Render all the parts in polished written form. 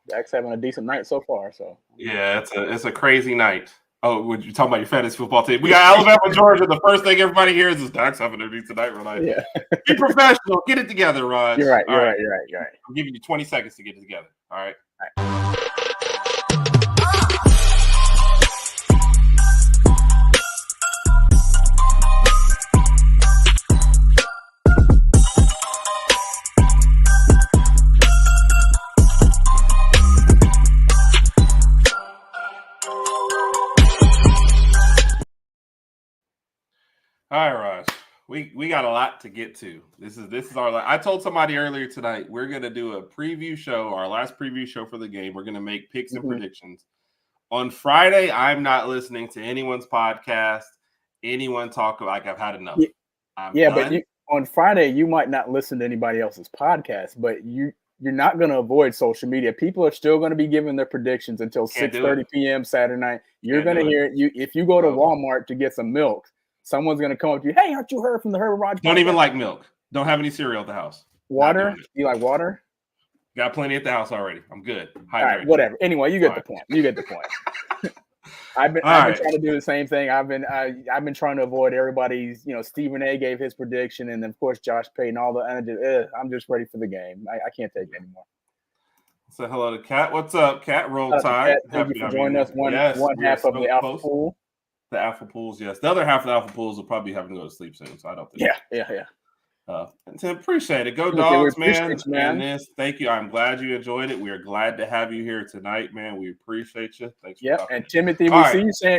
Dak's having a decent night so far. So yeah, it's a crazy night. Oh, would you talk about your fantasy football team? We got Alabama, Georgia. The first thing everybody hears is Dak's having a decent night, right? yeah, Be professional. Get it together, Raj. you're right. All You're right. You're right. You're right. I'm giving you 20 seconds to get it together. All right. All right, Raj. We got a lot to get to. This is our. I told somebody earlier tonight we're gonna do a preview show, our last preview show for the game. We're gonna make picks and predictions. On Friday, I'm not listening to anyone's podcast. Anyone talk like I've had enough. But on Friday you might not listen to anybody else's podcast, but you're not going to avoid social media. People are still going to be giving their predictions until 6:30 p.m. Saturday night. You're going to hear it. If you go to Walmart to get some milk, someone's going to come up to you. Hey, aren't you heard from the Herbert Rogers podcast? Don't even like milk. Don't have any cereal at the house. Water? You like water? Got plenty at the house already. I'm good. All right, whatever. Anyway, you get the point. You get the point. I've been trying to do the same thing. I've been trying to avoid everybody's. Stephen A. gave his prediction, and then of course Josh Payton. All the I'm just ready for the game. I can't take it anymore. So hello to Kat. What's up, Kat? Roll Tide. Thank you for joining us. One half of the Alpha Pool. The Alpha Pools, yes. The other half of the Alpha Pools will probably be having to go to sleep soon, so I don't think. Yeah. Tim, appreciate it. Go Dogs, man. Thank you. I'm glad you enjoyed it. We are glad to have you here tonight, man. We appreciate you. Thanks. And Timothy,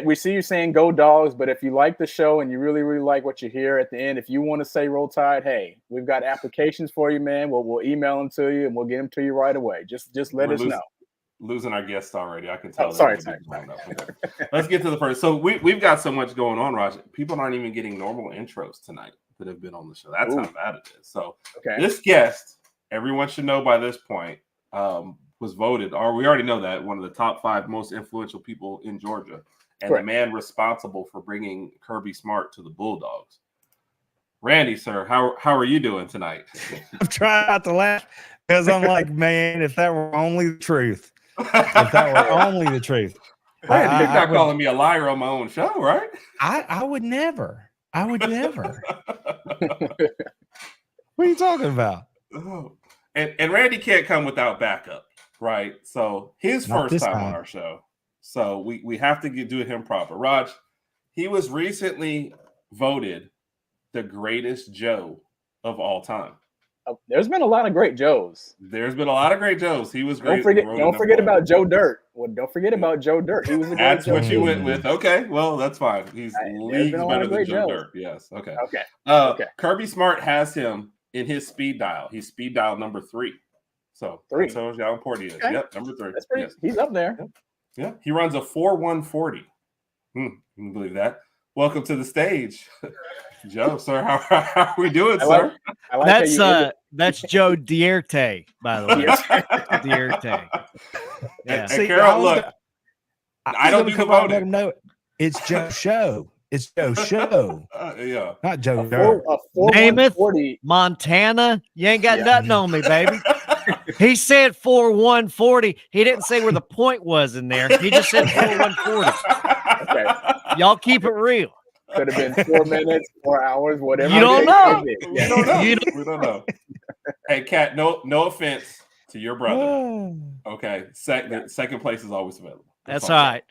we see you saying go Dogs, but if you like the show and you really, really like what you hear at the end, if you want to say Roll Tide, hey, we've got applications for you, man. We'll email them to you and we'll get them to you right away. Just let us know. Losing our guests already. I can tell. Sorry. Let's get to the first. So we've got so much going on, Raj. People aren't even getting normal intros tonight that have been on the show. That's how bad it is. So this guest, everyone should know by this point, was voted, or we already know that, one of the top 5 most influential people in Georgia, and the man responsible for bringing Kirby Smart to the Bulldogs. Randy, sir, how are you doing tonight? I'm trying not to laugh because I'm like, man, if that were only the truth. If that were only the truth. Randy, you're not calling me a liar on my own show, right? I would never. I would never. What are you talking about? Oh. And Randy can't come without backup, right? So his first time on our show. So we have to do him proper. Raj, he was recently voted the greatest Joe of all time. There's been a lot of great Joes. He was great. Don't forget about Joe Dirt. Well, don't forget about Joe Dirt. He was a That's what you went with. Okay, well, that's fine. He's leagues better than Joe Dirt. Yes. Okay. Kirby Smart has him in his speed dial. He's speed dial number 3. So 3. That tells you how important he is. Okay. Yep, number 3. That's pretty. Yes. He's up there. Yeah. He runs a 4.140. You can believe that. Welcome to the stage, Joe. Sir, how are we doing, sir? That's Joe Dierte, by the way. Dierte. Yeah. See, Carol, look, I don't do the voting. No, it's Joe Show. It's Joe Show. Yeah, not Joe Dirt. Namath, Montana. You ain't got nothing on me, baby. He said 4.140. He didn't say where the point was in there. He just said 4.140. Okay. Y'all keep it real. Could have been 4 minutes, 4 hours, whatever. You don't know. We don't know. Hey, Kat, no offense to your brother. Okay. Second place is always available. That's all right.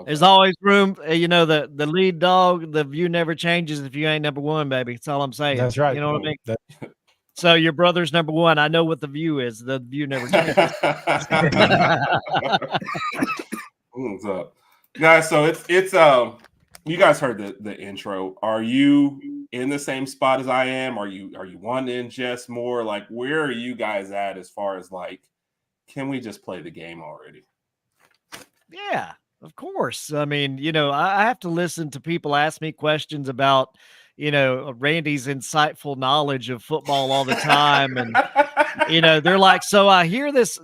There's always room. The lead dog, the view never changes if you ain't number 1, baby. That's all I'm saying. That's right. You know what I mean? So your brother's number 1. I know what the view is. The view never changes. What's up, guys? So it's you guys heard the intro. Are you in the same spot as I am? Are you wanting to ingest more? Like, where are you guys at as far as like, can we just play the game already? Yeah, of course. I mean, I have to listen to people ask me questions about, Randy's insightful knowledge of football all the time. And, they're like, so I hear this,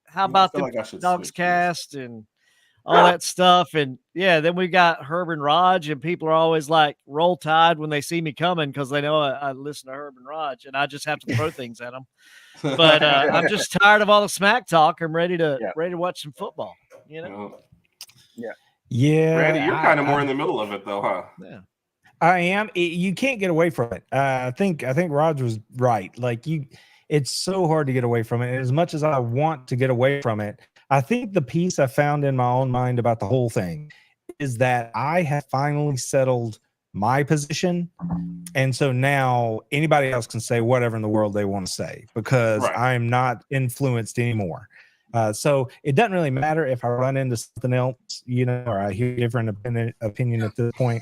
how about the Dogs Cast? And all that stuff. And yeah, then we got Herb and Raj, and people are always like roll tide when they see me coming because they know I listen to Herb and Raj, and I just have to throw things at them. But I'm just tired of all the smack talk. I'm ready to watch some football. You know? Yeah. Randy, you're kind of more in the middle of it, though, huh? Yeah. I am. You can't get away from it. I think Raj was right. Like it's so hard to get away from it. And as much as I want to get away from it, I think the piece I found in my own mind about the whole thing is that I have finally settled my position. And so now anybody else can say whatever in the world they want to say because I'm not influenced anymore. So it doesn't really matter if I run into something else, you know, or I hear a different opinion at this point.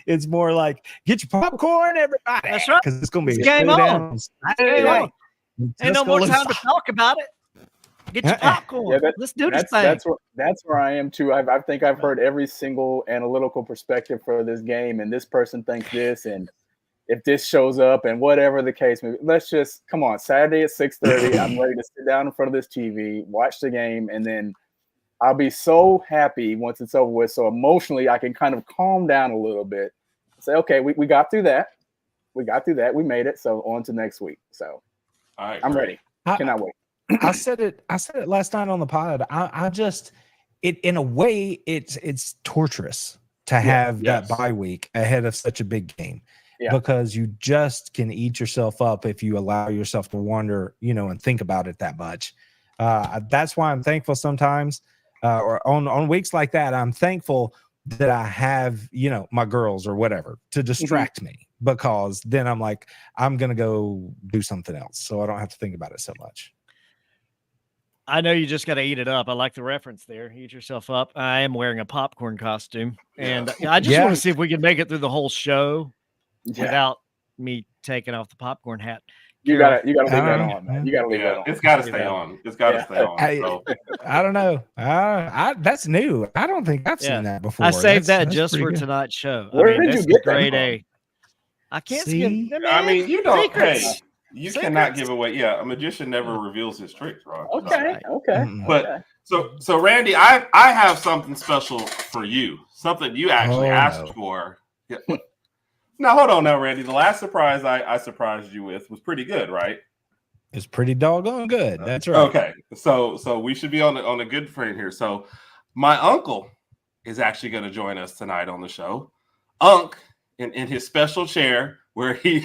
It's more like get your popcorn, everybody. That's right. Because it's gonna be game on. Ain't no more time to talk about it. Get your popcorn. Let's do this thing. That's where I am too. I think I've heard every single analytical perspective for this game, and this person thinks this, and if this shows up, and whatever the case may be, let's just come on. Saturday at 6:30, I'm ready to sit down in front of this TV, watch the game, and then I'll be so happy once it's over with. So emotionally, I can kind of calm down a little bit. Say, okay, we got through that. We got through that. We made it. So on to next week. So I'm ready. Cannot wait. I said it last night on the pod. I just in a way it's torturous to have that bye week ahead of such a big game. Yeah. Because you just can eat yourself up if you allow yourself to wonder, you know, and think about it that much. That's why I'm thankful sometimes. Or on weeks like that, I'm thankful that I have, you know, my girls or whatever to distract me, because then I'm like, I'm going to go do something else. So I don't have to think about it so much. I know you just got to eat it up. I like the reference there. Eat yourself up. I am wearing a popcorn costume, and I just want to see if we can make it through the whole show without me taking off the popcorn hat. You gotta leave that on, man. You gotta leave that on. It's gotta stay on. It's gotta stay on. I don't know. That's new. I don't think I've seen that before. I saved that just for tonight's show. Where did you get that from? I can't see. I mean, you don't. Hey, you cannot give away. Yeah, a magician never reveals his tricks, Ron. Okay. But so Randy, I have something special for you. Something you actually asked for. Yeah. Now, hold on now, Randy. The last surprise I surprised you with was pretty good, right? It's pretty doggone good. That's right. Okay. So we should be on a good frame here. So my uncle is actually going to join us tonight on the show. Unc, in his special chair where he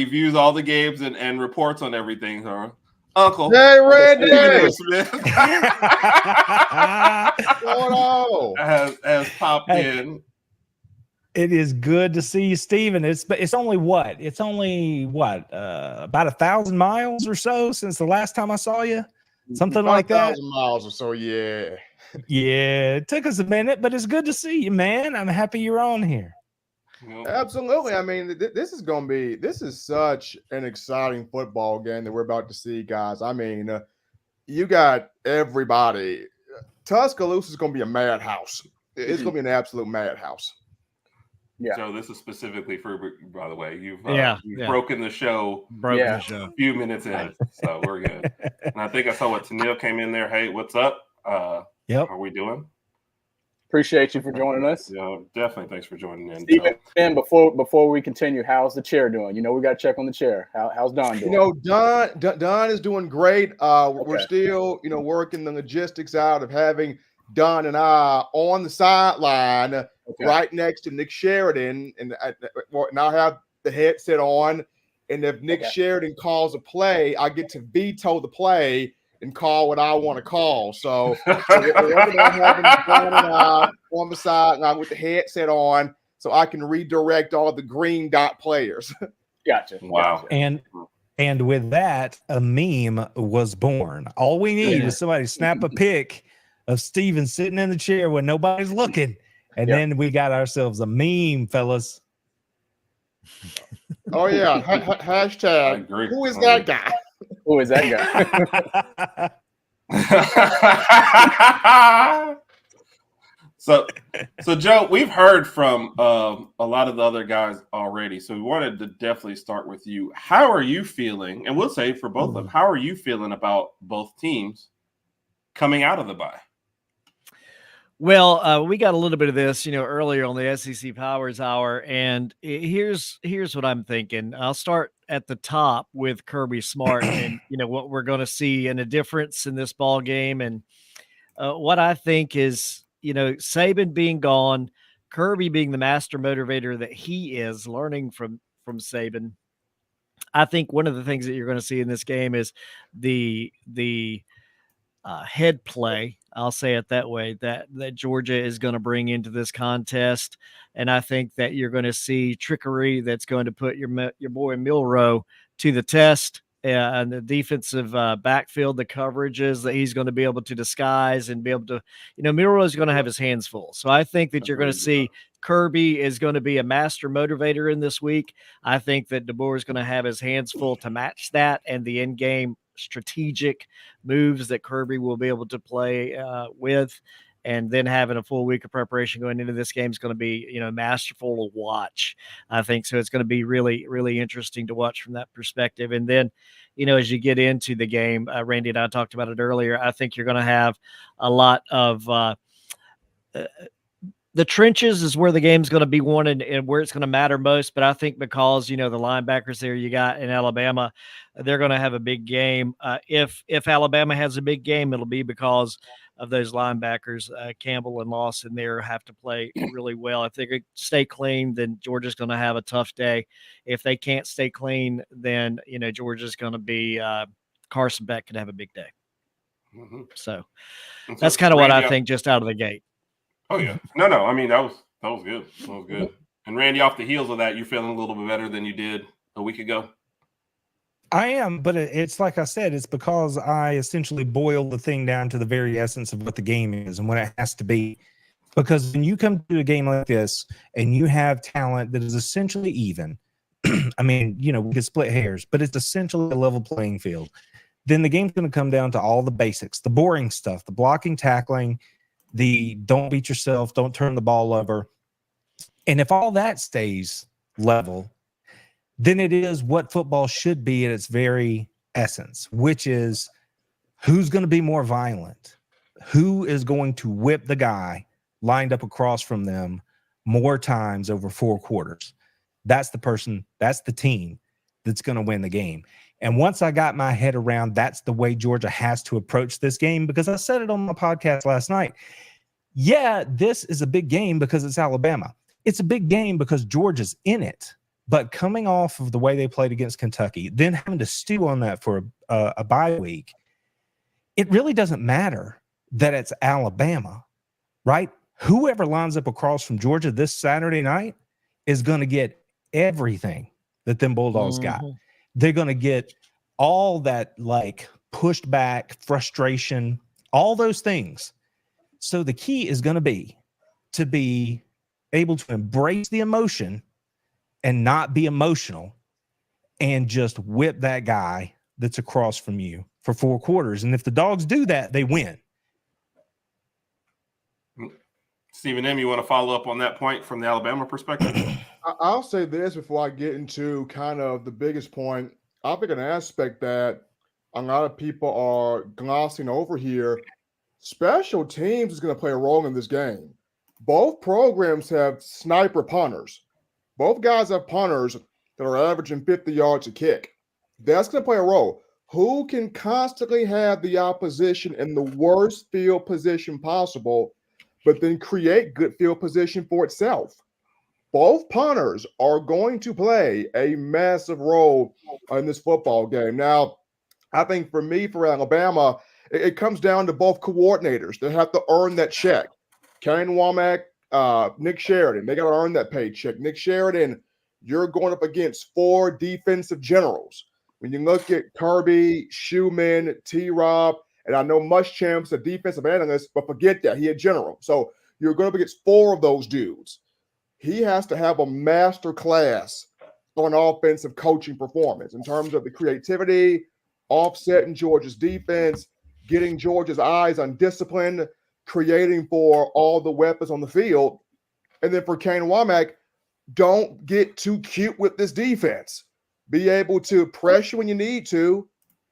views all the games and reports on everything. So, Uncle. Hey, Randy. Smith. What's going on? Has popped in. It is good to see you, Steven. It's only what? It's only what? About 1,000 miles or so since the last time I saw you? Something like that? 1,000 miles or so, yeah. Yeah, it took us a minute, but it's good to see you, man. I'm happy you're on here. Absolutely. I mean, this is such an exciting football game that we're about to see, guys. I mean, you got everybody. Tuscaloosa is going to be a madhouse. It's going to be an absolute madhouse. Yeah. So this is specifically for, by the way, you've broken the show. A few minutes in, so we're good. And I think I saw what Tennille came in there. Hey, what's up? How are we doing? Appreciate you for joining us. Yeah, definitely. Thanks for joining in. Steven, before we continue, how's the chair doing? You know, we got to check on the chair. How's Don doing? You know, Don is doing great. We're still, working the logistics out of having Don and I on the sideline. Right next to Nick Sheridan, and now I have the headset on. And if Nick Sheridan calls a play, I get to veto the play and call what I want to call. So we're having Don and I on the sideline with the headset on, so I can redirect all the green dot players. Gotcha. Wow. And with that, a meme was born. All we need is somebody to snap a pic of Steven sitting in the chair when nobody's looking. And then we got ourselves a meme, fellas. Oh, yeah. Hashtag. Who is that guy? Who is that guy? So Joe, we've heard from a lot of the other guys already. So we wanted to definitely start with you. How are you feeling? And we'll say for both of them, how are you feeling about both teams coming out of the bye? Well, we got a little bit of this, earlier on the SEC Powers Hour, and here's what I'm thinking. I'll start at the top with Kirby Smart, and what we're going to see in a difference in this ball game, and what I think is, Saban being gone, Kirby being the master motivator that he is, learning from Saban. I think one of the things that you're going to see in this game is the head play, I'll say it that way, that Georgia is going to bring into this contest. And I think that you're going to see trickery that's going to put your boy Milroe to the test, and the defensive backfield, the coverages that he's going to be able to disguise and be able to, Milroe is going to have his hands full. So I think that you're going to see Kirby is going to be a master motivator in this week. I think that DeBoer is going to have his hands full to match that, and the in-game strategic moves that Kirby will be able to play with, and then having a full week of preparation going into this game is going to be, masterful to watch. I think so. It's going to be really, really interesting to watch from that perspective. And then, as you get into the game, Randy and I talked about it earlier, I think you're going to have a lot of the trenches is where the game's going to be won and where it's going to matter most. But I think because, the linebackers there you got in Alabama, they're going to have a big game. If Alabama has a big game, it'll be because of those linebackers, Campbell and Lawson there have to play really well. If they could stay clean, then Georgia's going to have a tough day. If they can't stay clean, then, Georgia's going to be Carson Beck could have a big day. Mm-hmm. So that's kind of what I think just out of the gate. Oh yeah. No. I mean, that was good. That was good. And Randy, off the heels of that, you're feeling a little bit better than you did a week ago? I am, but it's like I said, it's because I essentially boiled the thing down to the very essence of what the game is and what it has to be. Because when you come to a game like this and you have talent that is essentially even, I mean, we can split hairs, but it's essentially a level playing field, then the game's going to come down to all the basics, the boring stuff, the blocking, tackling, the don't beat yourself, don't turn the ball over. And if all that stays level, then it is what football should be at its very essence, which is who's going to be more violent, who is going to whip the guy lined up across from them more times over 4 quarters. That's the person, that's the team that's going to win the game. And once I got my head around that's the way Georgia has to approach this game, because I said it on my podcast last night. Yeah, this is a big game because it's Alabama. It's a big game because Georgia's in it. But coming off of the way they played against Kentucky, then having to stew on that for a bye week, it really doesn't matter that it's Alabama, right? Whoever lines up across from Georgia this Saturday night is going to get everything that them Bulldogs got. They're going to get all that pushed back, frustration, all those things. So the key is going to be able to embrace the emotion and not be emotional and just whip that guy that's across from you for 4 quarters. And if the Dogs do that, they win. Stephen M., you want to follow up on that point from the Alabama perspective? I'll say this before I get into kind of the biggest point. I think an aspect that a lot of people are glossing over here, special teams is going to play a role in this game. Both programs have sniper punters. Both guys have punters that are averaging 50 yards a kick. That's going to play a role. Who can constantly have the opposition in the worst field position possible, but then create good field position for itself? Both punters are going to play a massive role in this football game. Now, I think for Alabama, it comes down to both coordinators. They have to earn that check. Kane Womack, Nick Sheridan, they got to earn that paycheck. Nick Sheridan, you're going up against 4 defensive generals. When you look at Kirby, Schumann, T-Rob, and I know Muschamp's a defensive analyst, but forget that. He a general. So you're going up against 4 of those dudes. He has to have a master class on offensive coaching performance in terms of the creativity, offsetting Georgia's defense, getting Georgia's eyes on discipline, creating for all the weapons on the field. And then for Kane Womack, don't get too cute with this defense. Be able to pressure when you need to.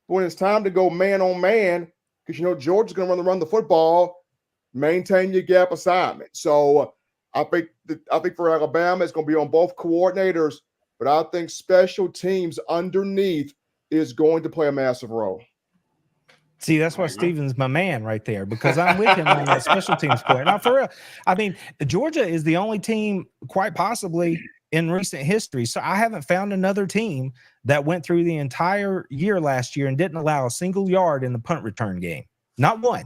When it's time to go man on man, because Georgia's going to run the football, maintain your gap assignment. So I think for Alabama, it's going to be on both coordinators, but I think special teams underneath is going to play a massive role. See, that's why Steven's my man right there, because I'm with him on that special teams point. Now, for real, I mean, Georgia is the only team quite possibly in recent history. So I haven't found another team that went through the entire year last year and didn't allow a single yard in the punt return game. Not one.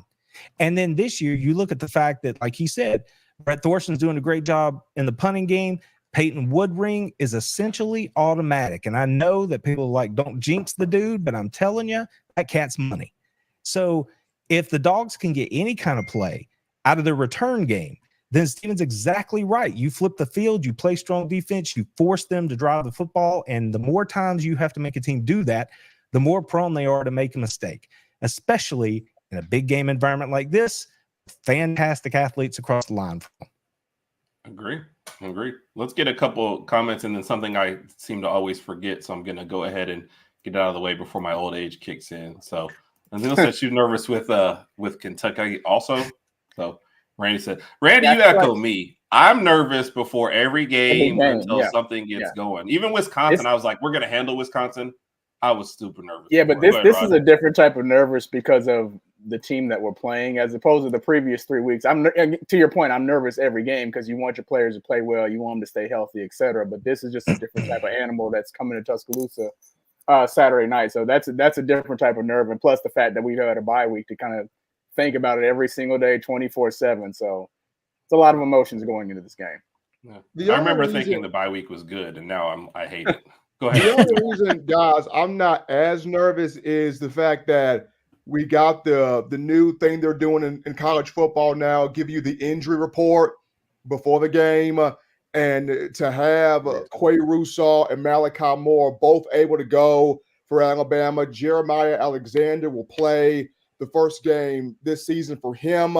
And then this year, you look at the fact that, like he said, Brett Thorson's doing a great job in the punting game. Peyton Woodring is essentially automatic. And I know that people don't jinx the dude, but I'm telling you, that cat's money. So if the Dogs can get any kind of play out of their return game, then Steven's exactly right. You flip the field, you play strong defense, you force them to drive the football, and the more times you have to make a team do that, the more prone they are to make a mistake, especially in a big game environment like this. Fantastic athletes across the line. Agree. Let's get a couple comments and then something I seem to always forget, so I'm going to go ahead and get it out of the way before my old age kicks in. So Neil said she's nervous with Kentucky also. So Randy said, Randy, you echo me. I'm nervous before every game until something gets going. Even Wisconsin, I was like, we're going to handle Wisconsin. I was super nervous. Yeah, but this is a different type of nervous because of the team that we're playing as opposed to the previous 3 weeks. To your point, I'm nervous every game because you want your players to play well, you want them to stay healthy, etc. But this is just a different type of animal that's coming to Tuscaloosa Saturday night. So that's a different type of nerve. And plus the fact that we've had a bye week to kind of think about it every single day, 24/7. So it's a lot of emotions going into this game. Yeah. I remember thinking the bye week was good, and now I hate it. Go ahead. The only reason, guys, I'm not as nervous is the fact that we got the new thing they're doing in college football now, give you the injury report before the game. And to have Quay Russaw and Malachi Moore both able to go for Alabama. Jeremiah Alexander will play the first game this season for him.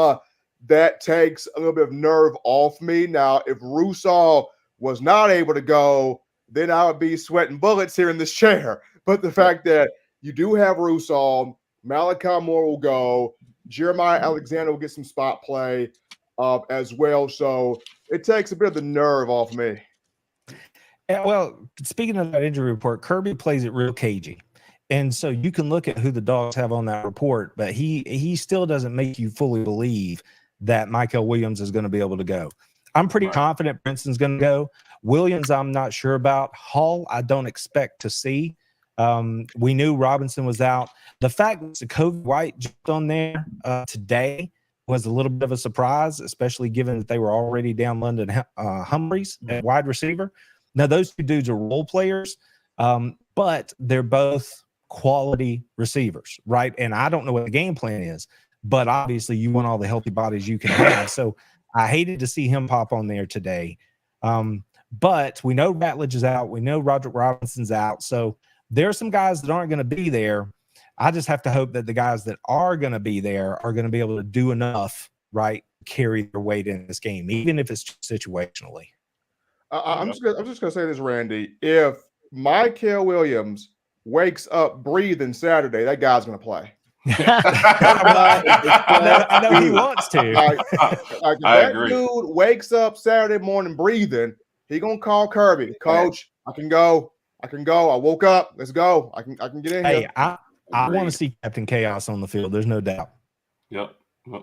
That takes a little bit of nerve off me. Now, if Russaw was not able to go, then I would be sweating bullets here in this chair. But the fact that you do have Russaw, Malachi Moore will go, Jeremiah Alexander will get some spot play as well. So it takes a bit of the nerve off me. Well, speaking of that injury report, Kirby plays it real cagey. And so you can look at who the Dogs have on that report, but he still doesn't make you fully believe that Michael Williams is going to be able to go. I'm pretty confident Princeton's going to go. Williams, I'm not sure about. Hall, I don't expect to see. We knew Robinson was out. The fact that Jacoby White jumped on there today was a little bit of a surprise, especially given that they were already down London Humphreys at wide receiver. Now, those two dudes are role players, but they're both quality receivers, right? And I don't know what the game plan is, but obviously you want all the healthy bodies you can have. So I hated to see him pop on there today. But we know Ratledge is out. We know Roderick Robinson's out. So there are some guys that aren't going to be there. I just have to hope that the guys that are going to be there are going to be able to do enough, right, carry their weight in this game, even if it's situationally. I'm just going to say this, Randy. If Michael Williams wakes up breathing Saturday, that guy's going to play. I know he wants to. If that dude wakes up Saturday morning breathing, he gonna call Kirby, Coach. I can go. I woke up. Let's go. I can get in here. Hey, I want to see Captain Chaos on the field. There's no doubt. Yep. All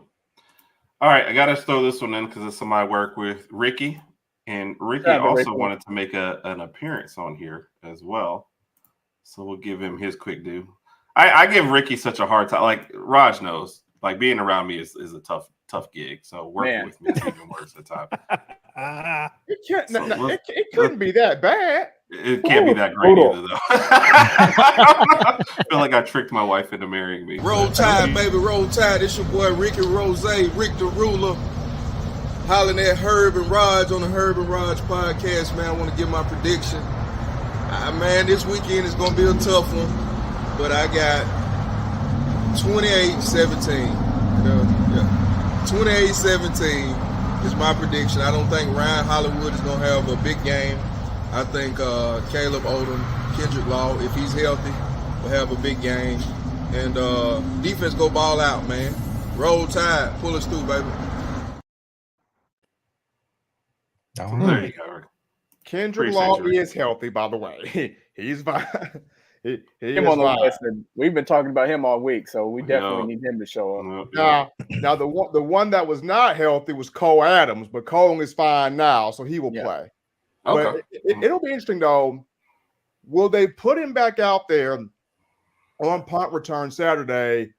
right, I gotta throw this one in because it's somebody I work with, Ricky, and Ricky also wanted to make an appearance on here as well. So we'll give him his quick due. I give Ricky such a hard time. Like Raj knows, like being around me is a tough gig. So working with me is even worse at times. It couldn't be that bad. It can't be that great either, though. I feel like I tricked my wife into marrying me. Roll Tide, baby, roll Tide. It's your boy Ricky Rose, Rick the Ruler, hollering at Herb and Raj on the Herb and Raj podcast, man. I want to give my prediction. Man, this weekend is going to be a tough one, but I got 28-17. 28-17 is my prediction. I don't think Ryan Hollywood is going to have a big game. I think Caleb Odom, Kendrick Law, if he's healthy, will have a big game. and defense go ball out, man. Roll Tide, pull us through, baby. There you go. Kendrick Law is healthy, by the way. He's fine. He him on the list, and we've been talking about him all week, so we definitely need him to show up. Now the one that was not healthy was Cole Adams, but Cole is fine now, so he will play. Okay. But it'll be interesting though. Will they put him back out there on punt return Saturday,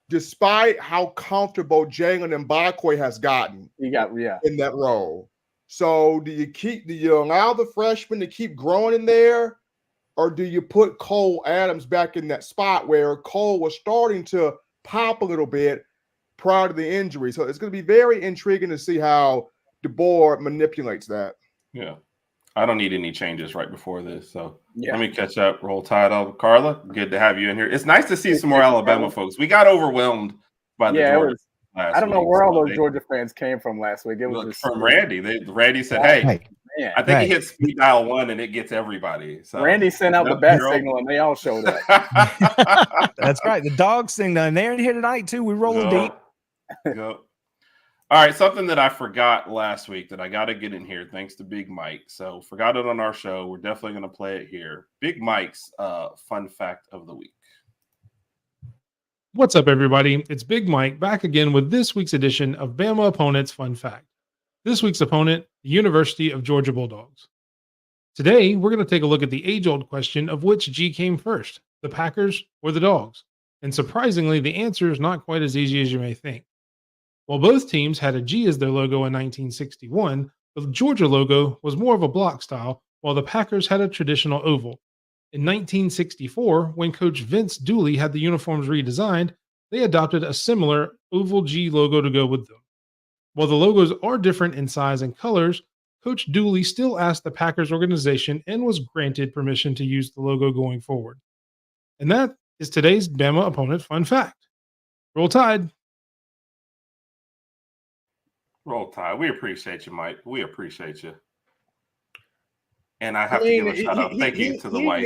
despite how comfortable Jalen Mbakwe has gotten? In that role. So do you allow the freshman to keep growing in there? Or do you put Cole Adams back in that spot where Cole was starting to pop a little bit prior to the injury? So it's going to be very intriguing to see how DeBoer manipulates that. Yeah. I don't need any changes right before this. So let me catch up. Roll Tide up. Carla, good to have you in here. It's nice to see some more Alabama folks. We got overwhelmed by the Georgia. I don't know where all those Georgia fans came from last week. It was from Randy. Randy said, "Hey, I think he hit speed dial 1 and it gets everybody." So Randy sent out the bat signal and they all showed up. That's right. The dog signal and they're in here tonight too. We rolling deep. All right, something that I forgot last week that I got to get in here thanks to Big Mike. So forgot it on our show. We're definitely going to play it here. Big Mike's fun fact of the week. What's up, everybody? It's Big Mike back again with this week's edition of Bama Opponents Fun Fact. This week's opponent, the University of Georgia Bulldogs. Today, we're going to take a look at the age-old question of which G came first, the Packers or the Dogs. And surprisingly, the answer is not quite as easy as you may think. While both teams had a G as their logo in 1961, the Georgia logo was more of a block style, while the Packers had a traditional oval. In 1964, when Coach Vince Dooley had the uniforms redesigned, they adopted a similar oval G logo to go with them. While the logos are different in size and colors, Coach Dooley still asked the Packers organization and was granted permission to use the logo going forward. And that is today's Bama Opponent Fun Fact. Roll Tide. Roll Tide. We appreciate you, Mike. We appreciate you. And I have to give a shout out. Thank you to the wife.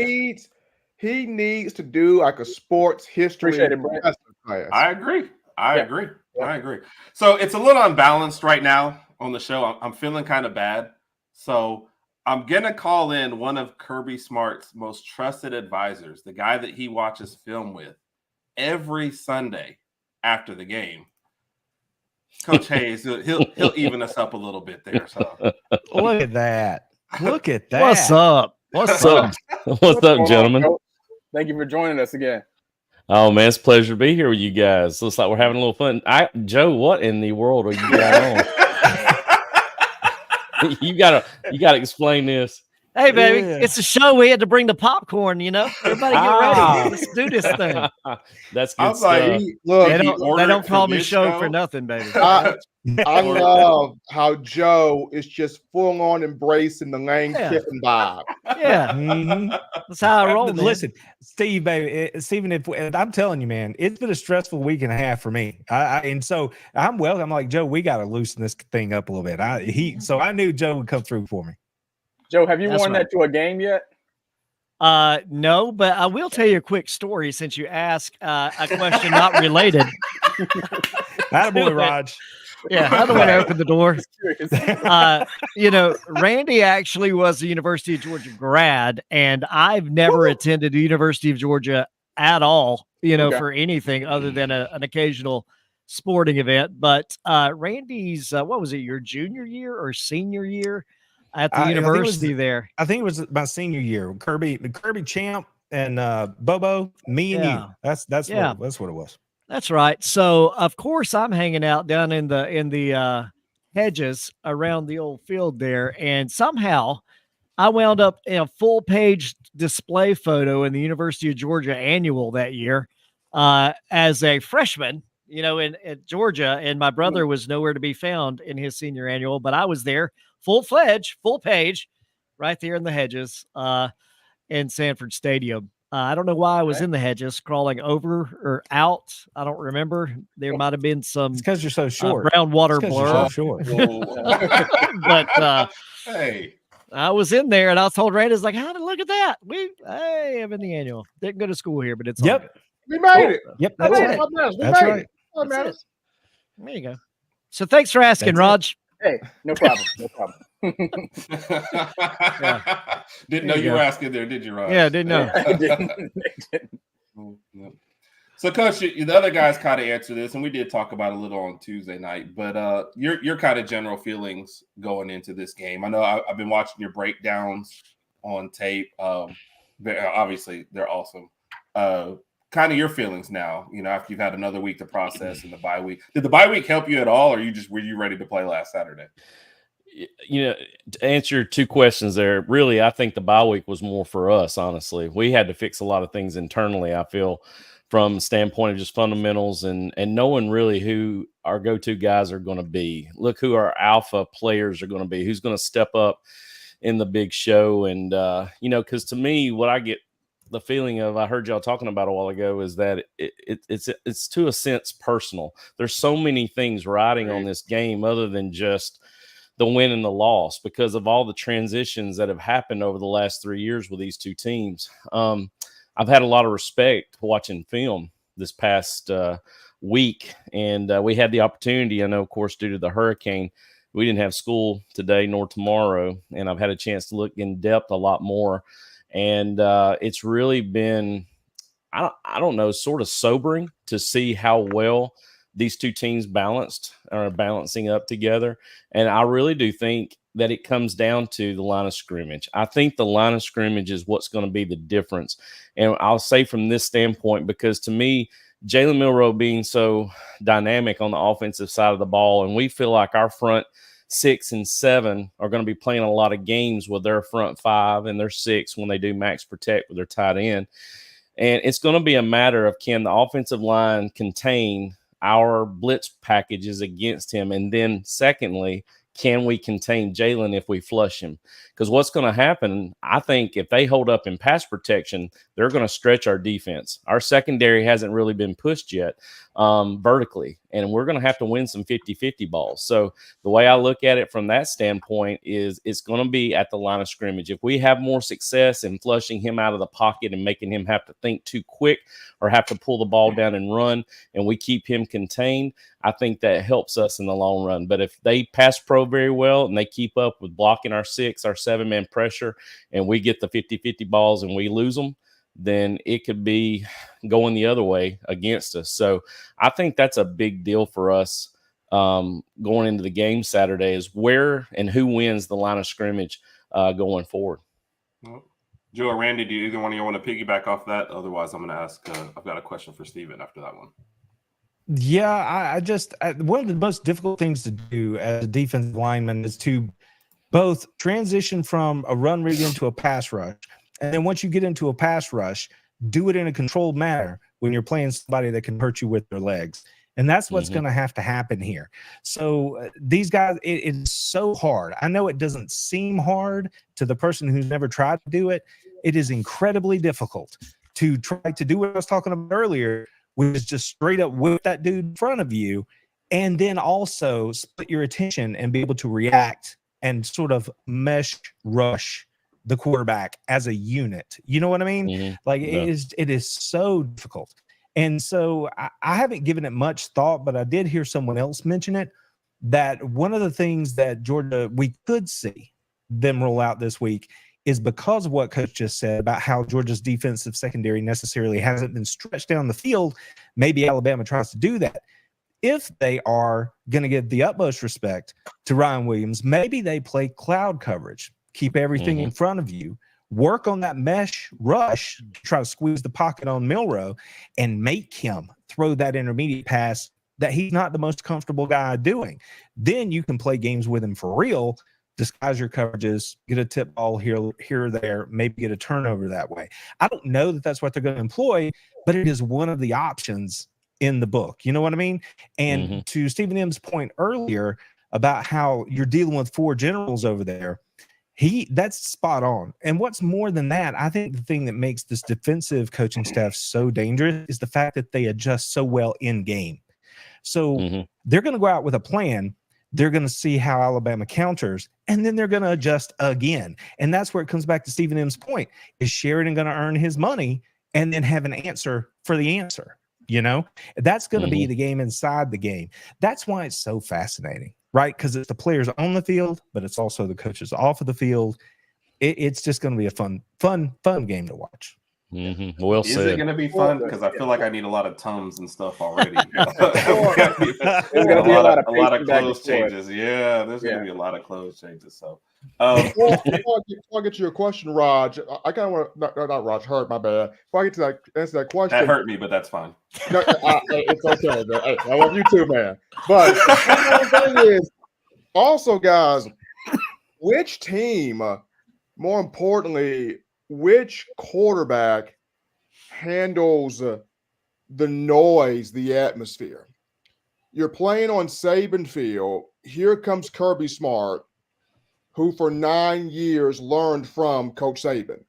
He needs to do like a sports history class. I agree. I agree. So it's a little unbalanced right now on the show. I'm feeling kind of bad. So I'm going to call in one of Kirby Smart's most trusted advisors, the guy that he watches film with every Sunday after the game. Coach Hayes, he'll even us up a little bit there. So look at that. Look at that. What's up? What's up? What's up, gentlemen? Thank you for joining us again. Oh man, it's a pleasure to be here with you guys. Looks like we're having a little fun. Joe, what in the world are you got on? You gotta explain this. Hey, baby, it's a show. We had to bring the popcorn, Everybody get ready. Let's do this thing. That's good stuff. Like, look, they don't call me show for nothing, baby. I love how Joe is just full on embracing the Lane Kiffin vibe. Yeah. That's how I roll, man. Listen, Steve, baby, Steven, if I'm telling you, man, it's been a stressful week and a half for me. And so I'm like, Joe, we got to loosen this thing up a little bit. So I knew Joe would come through for me. Joe, have you worn that to a game yet? No, but I will tell you a quick story since you asked a question not related. Attaboy, Raj. Yeah, I don't want to open the door. Randy actually was a University of Georgia grad, and I've never attended the University of Georgia at all, for anything other than an occasional sporting event. But Randy's, what was it, your junior year or senior year at the university there? I think it was my senior year. Kirby Champ and Bobo, me and you. That's what it was. That's right. So of course I'm hanging out down in the hedges around the old field there, and somehow I wound up in a full page display photo in the University of Georgia annual that year as a freshman, in Georgia, and my brother was nowhere to be found in his senior annual, but I was there full page, right there in the hedges in Sanford Stadium. I don't know why I was in the hedges, crawling over or out. I don't remember. There might have been some. It's because you're so short. Groundwater blur. So short. But hey, I was in there, and I was told Randy's like, "How to look at that? I'm in the annual. Didn't go to school here, but it's yep. We made it. Yep, that's it. That's right. There you go. So thanks for asking, Raj. Hey, no problem. No problem. Didn't know you were asking there, did you, Raj? Yeah, didn't know. I didn't. So, Coach, the other guys kind of answered this, and we did talk about it a little on Tuesday night. But your kind of general feelings going into this game. I know I've been watching your breakdowns on tape. Obviously, they're awesome. Kind of your feelings now, after you've had another week to process in the bye week. Did the bye week help you at all, or were you ready to play last Saturday? To answer your two questions there, really, I think the bye week was more for us, honestly. We had to fix a lot of things internally, I feel, from the standpoint of just fundamentals and knowing really who our go-to guys are going to be. Look who our alpha players are going to be, who's going to step up in the big show. And, because to me, what I get the feeling of, I heard y'all talking about a while ago, is that it's to a sense personal. There's so many things riding on this game other than just the win and the loss because of all the transitions that have happened over the last 3 years with these two teams. I've had a lot of respect watching film this past week, and we had the opportunity, I know, of course, due to the hurricane, we didn't have school today nor tomorrow, and I've had a chance to look in depth a lot more. And it's really been, I don't know, sort of sobering to see how well these two teams are balancing up together. And I really do think that it comes down to the line of scrimmage. I think the line of scrimmage is what's going to be the difference. And I'll say from this standpoint, because to me, Jalen Milroe being so dynamic on the offensive side of the ball, and we feel like our front 6 and 7 are going to be playing a lot of games with their front 5 and their 6 when they do max protect with their tight end. And it's going to be a matter of, can the offensive line contain our blitz packages against him? And then secondly, can we contain Jalen if we flush him? Because what's going to happen, I think, if they hold up in pass protection, they're going to stretch our defense. Our secondary hasn't really been pushed yet vertically, and we're going to have to win some 50-50 balls. So the way I look at it from that standpoint is it's going to be at the line of scrimmage. If we have more success in flushing him out of the pocket and making him have to think too quick or have to pull the ball down and run, and we keep him contained, I think that helps us in the long run. But if they pass pro very well and they keep up with blocking our 6, our 7-man pressure, and we get the 50-50 balls and we lose them, then it could be going the other way against us. So I think that's a big deal for us going into the game Saturday, is where and who wins the line of scrimmage going forward. Well, Joe or Randy, do either one of you want to piggyback off that? Otherwise, I'm going to ask, I've got a question for Steven after that one. Yeah, I just one of the most difficult things to do as a defensive lineman is to both transition from a run read into a pass rush. And then once you get into a pass rush, do it in a controlled manner when you're playing somebody that can hurt you with their legs. And that's what's going to have to happen here. So these guys, it's so hard. I know it doesn't seem hard to the person who's never tried to do it. It is incredibly difficult to try to do what I was talking about earlier, which is just straight up whip that dude in front of you, and then also split your attention and be able to react and sort of mesh rush the quarterback as a unit. You know what I mean? Like it is so difficult. And so I haven't given it much thought, but I did hear someone else mention it, that one of the things that Georgia, we could see them roll out this week, is because of what Coach just said about how Georgia's defensive secondary necessarily hasn't been stretched down the field. Maybe Alabama tries to do that. If they are going to give the utmost respect to Ryan Williams, maybe they play cloud coverage, keep everything in front of you, work on that mesh rush, try to squeeze the pocket on Milroe, and make him throw that intermediate pass that he's not the most comfortable guy doing. Then you can play games with him for real, disguise your coverages, get a tip ball here or there, maybe get a turnover that way. I don't know that that's what they're going to employ, but it is one of the options in the book. You know what I mean? And to Stephen M's point earlier about how you're dealing with 4 generals over there, that's spot on. And what's more than that, I think the thing that makes this defensive coaching staff so dangerous is the fact that they adjust so well in game. So they're going to go out with a plan. They're going to see how Alabama counters, and then they're going to adjust again. And that's where it comes back to Stephen M's point. Is Sheridan going to earn his money and then have an answer for the answer. That's going to be the game inside the game. That's why it's so fascinating, right? Because it's the players on the field, but it's also the coaches off of the field. It's just going to be a fun game to watch. Well Is said. it going to be fun? Because I feel like I need a lot of Tums and stuff already. a lot of clothes changes. Yeah, there's going to be a lot of clothes changes. So, before I get to your question, Raj, I kind of want to not Raj, hurt, my bad. Before I get to answer that question, that hurt me, but that's fine. No, it's okay, man. Hey, I love you too, man. But the thing is, also, guys, which team, more importantly, which quarterback handles the noise, the atmosphere? You're playing on Saban Field. Here comes Kirby Smart, who for 9 years learned from Coach Saban,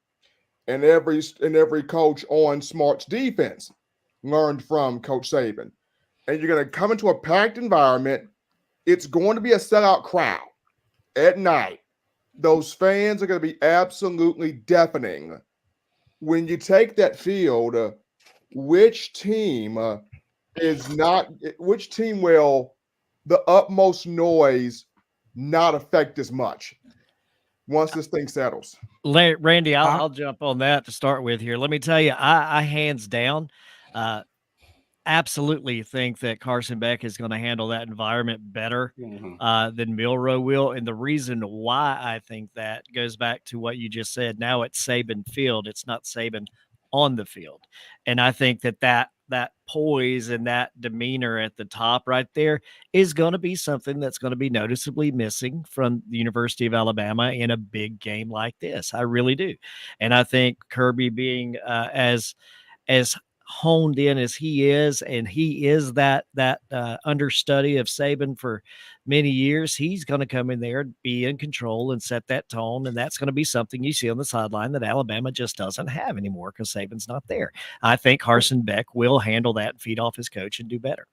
and every coach on Smart's defense learned from Coach Saban. And you're going to come into a packed environment. It's going to be a sellout crowd at night. Those fans are going to be absolutely deafening. When you take that field, which team will the utmost noise not affect as much once this thing settles? Randy, I'll jump on that to start with here. Let me tell you, I hands down absolutely think that Carson Beck is going to handle that environment better than Milroe will. And the reason why I think that goes back to what you just said. Now it's Saban Field. It's not Saban on the field. And I think that poise and that demeanor at the top right there is going to be something that's going to be noticeably missing from the University of Alabama in a big game like this. I really do. And I think Kirby being as honed in as he is, and he is that understudy of Saban for many years, he's going to come in there and be in control and set that tone, and that's going to be something you see on the sideline that Alabama just doesn't have anymore because Saban's not there. I think Carson Beck will handle that and feed off his coach and do better.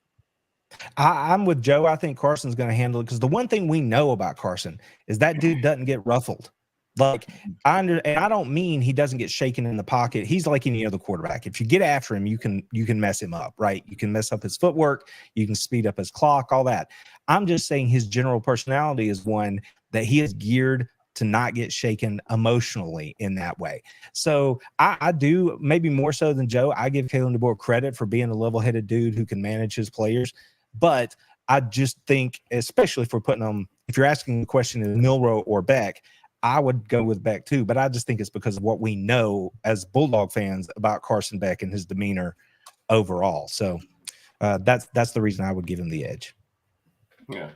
I'm with Joe. I think Carson's going to handle it because the one thing we know about Carson is that dude doesn't get ruffled. Like, and I don't mean he doesn't get shaken in the pocket. He's like any other quarterback. If you get after him, you can mess him up, right? You can mess up his footwork. You can speed up his clock, all that. I'm just saying his general personality is one that he is geared to not get shaken emotionally in that way. So I do, maybe more so than Joe, I give Kalen DeBoer credit for being a level-headed dude who can manage his players. But I just think, especially if we're putting them, if you're asking the question is Milroe or Beck, I would go with Beck too, but I just think it's because of what we know as Bulldog fans about Carson Beck and his demeanor overall. So that's the reason I would give him the edge. Yeah.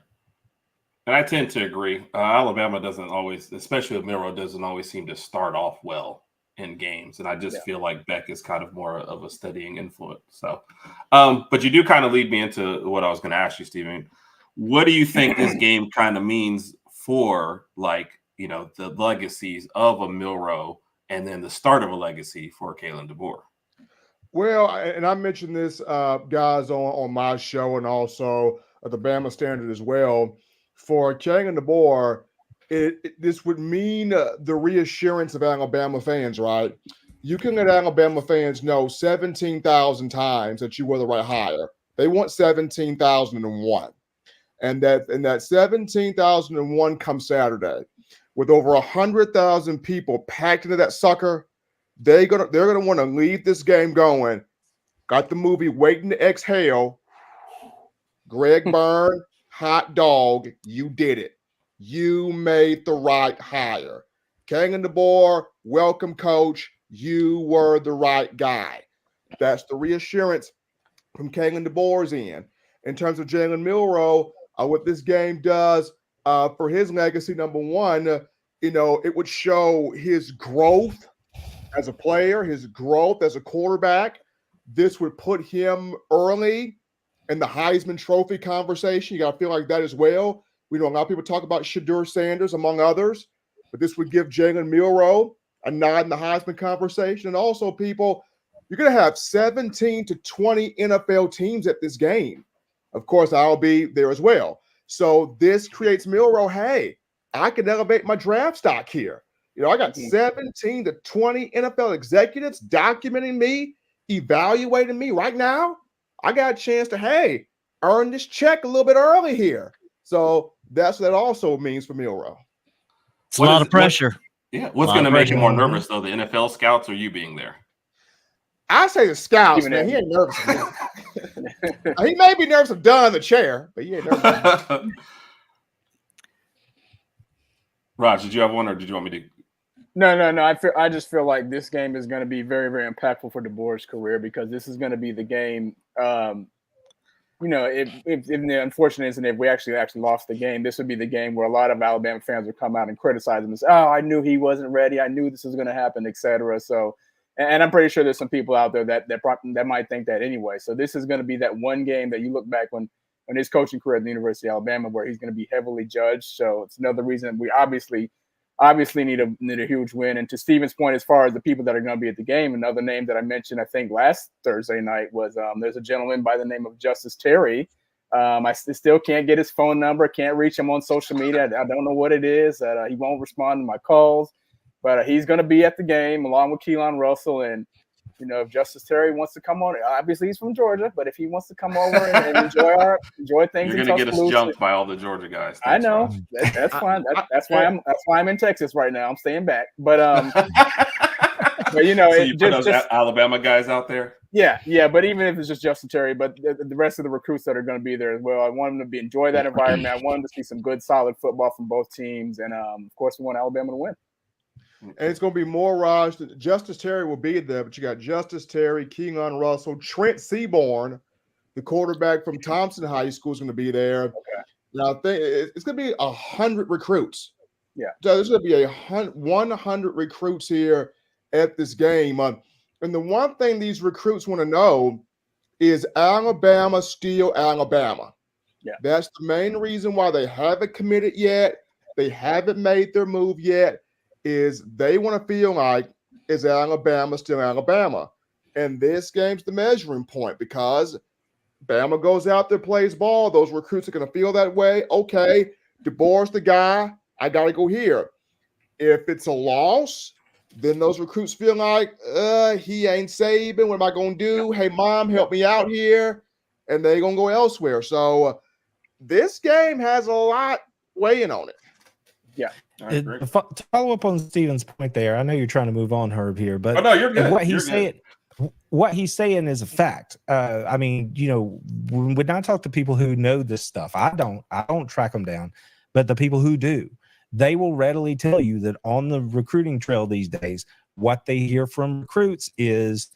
And I tend to agree. Alabama doesn't always, especially with Milroe, doesn't always seem to start off well in games. And I just feel like Beck is kind of more of a steadying influence. So, but you do kind of lead me into what I was going to ask you, Stephen. What do you think this game kind of means for, like, you know, the legacies of a Milroe and then the start of a legacy for Kalen DeBoer? Well, and I mentioned this, guys, on my show and also at the Bama Standard as well. For Kalen DeBoer, this would mean the reassurance of Alabama fans, right? You can let Alabama fans know 17,000 times that you were the right hire. They want 17,001. And that 17,001 comes Saturday. With over 100,000 people packed into that sucker, they're gonna want to leave this game going. Got the movie Waiting to Exhale. Greg Byrne, hot dog, you did it. You made the right hire. Kalen DeBoer, welcome, coach. You were the right guy. That's the reassurance from Kalen DeBoer's end. In terms of Jalen Milroe, what this game does for his legacy, number one, it would show his growth as a player, his growth as a quarterback. This would put him early in the Heisman Trophy conversation. You got to feel like that as well. We know a lot of people talk about Shedeur Sanders, among others, but this would give Jalen Milroe a nod in the Heisman conversation. And also, people, you're going to have 17 to 20 NFL teams at this game. Of course, I'll be there as well. So this creates Milroe, hey, I can elevate my draft stock here. You know, I got 17 to 20 NFL executives documenting me, evaluating me right now. I got a chance to, hey, earn this check a little bit early here. So that's what that also means for Milroe. It's a lot of pressure. What's going to make you more nervous, though, the NFL scouts or you being there? I say the scouts, man. He ain't nervous. He may be nervous of Dunn, the chair, but he ain't nervous. Raj, did you have one, or did you want me to? No. I just feel like this game is going to be very, very impactful for DeBoer's career, because this is going to be the game. You know, if the unfortunate is, and if we actually lost the game, this would be the game where a lot of Alabama fans would come out and criticize him and say, "Oh, I knew he wasn't ready. I knew this was going to happen," etc. So, and I'm pretty sure there's some people out there that might think that anyway. So this is going to be that one game that you look back when his coaching career at the University of Alabama, where he's going to be heavily judged. So it's another reason we obviously need a huge win. And to Steven's point, as far as the people that are going to be at the game, another name that I mentioned, I think last Thursday night, was there's a gentleman by the name of Justice Terry. I still can't get his phone number, can't reach him on social media. I don't know what it is. He won't respond to my calls, but he's going to be at the game along with Keelan Russell. And, you know, if Justice Terry wants to come on, obviously he's from Georgia, but if he wants to come over and enjoy things, you're going to get us jumped by all the Georgia guys. Thanks, I know. That's fine. That's why I'm in Texas right now. I'm staying back. But but you know, so you put those Alabama guys out there. Yeah. But even if it's just Justin Terry, but the rest of the recruits that are going to be there as well, I want them to enjoy that environment. I want them to see some good, solid football from both teams, and of course, we want Alabama to win. And it's going to be more, Raj. Justice Terry will be there, but you got Justice Terry, Keelan Russell, Trent Seaborn, the quarterback from Thompson High School, is going to be there. Okay. Now, I think it's going to be 100 recruits. Yeah. So there's going to be 100 recruits here at this game. And the one thing these recruits want to know is Alabama still Alabama? Yeah. That's the main reason why they haven't committed yet. They haven't made their move yet. Is they want to feel like, is Alabama still Alabama? And this game's the measuring point, because Bama goes out there, plays ball. Those recruits are going to feel that way. Okay, DeBoer's the guy. I got to go here. If it's a loss, then those recruits feel like, he ain't Saban. What am I going to do? Hey, Mom, help me out here. And they're going to go elsewhere. So this game has a lot weighing on it. Yeah. To follow up on Steven's point there, I know you're trying to move on, Herb, here, but no, you're good. What he's saying is a fact. I mean, you know, when I talk to people who know this stuff, I don't track them down, but the people who do, they will readily tell you that on the recruiting trail these days, what they hear from recruits is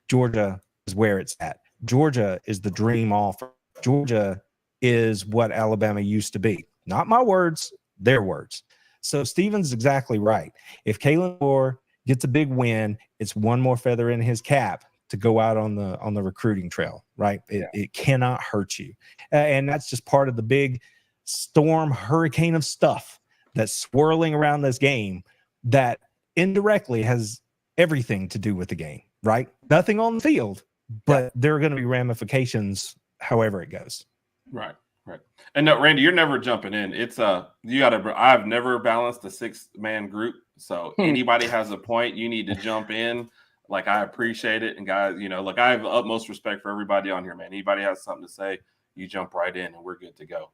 Georgia is where it's at. Georgia is the dream offer. Georgia is what Alabama used to be. Not my words, their words. So Steven's exactly right. If Kalen DeBoer gets a big win, it's one more feather in his cap to go out on the recruiting trail, right? It cannot hurt you. And that's just part of the big storm hurricane of stuff that's swirling around this game that indirectly has everything to do with the game, right? Nothing on the field, but there are going to be ramifications however it goes. Right. And no, Randy, you're never jumping in. It's I've never balanced a 6-man group. So anybody has a point, you need to jump in. Like, I appreciate it. And guys, you know, look, I have utmost respect for everybody on here, man. Anybody has something to say, you jump right in and we're good to go.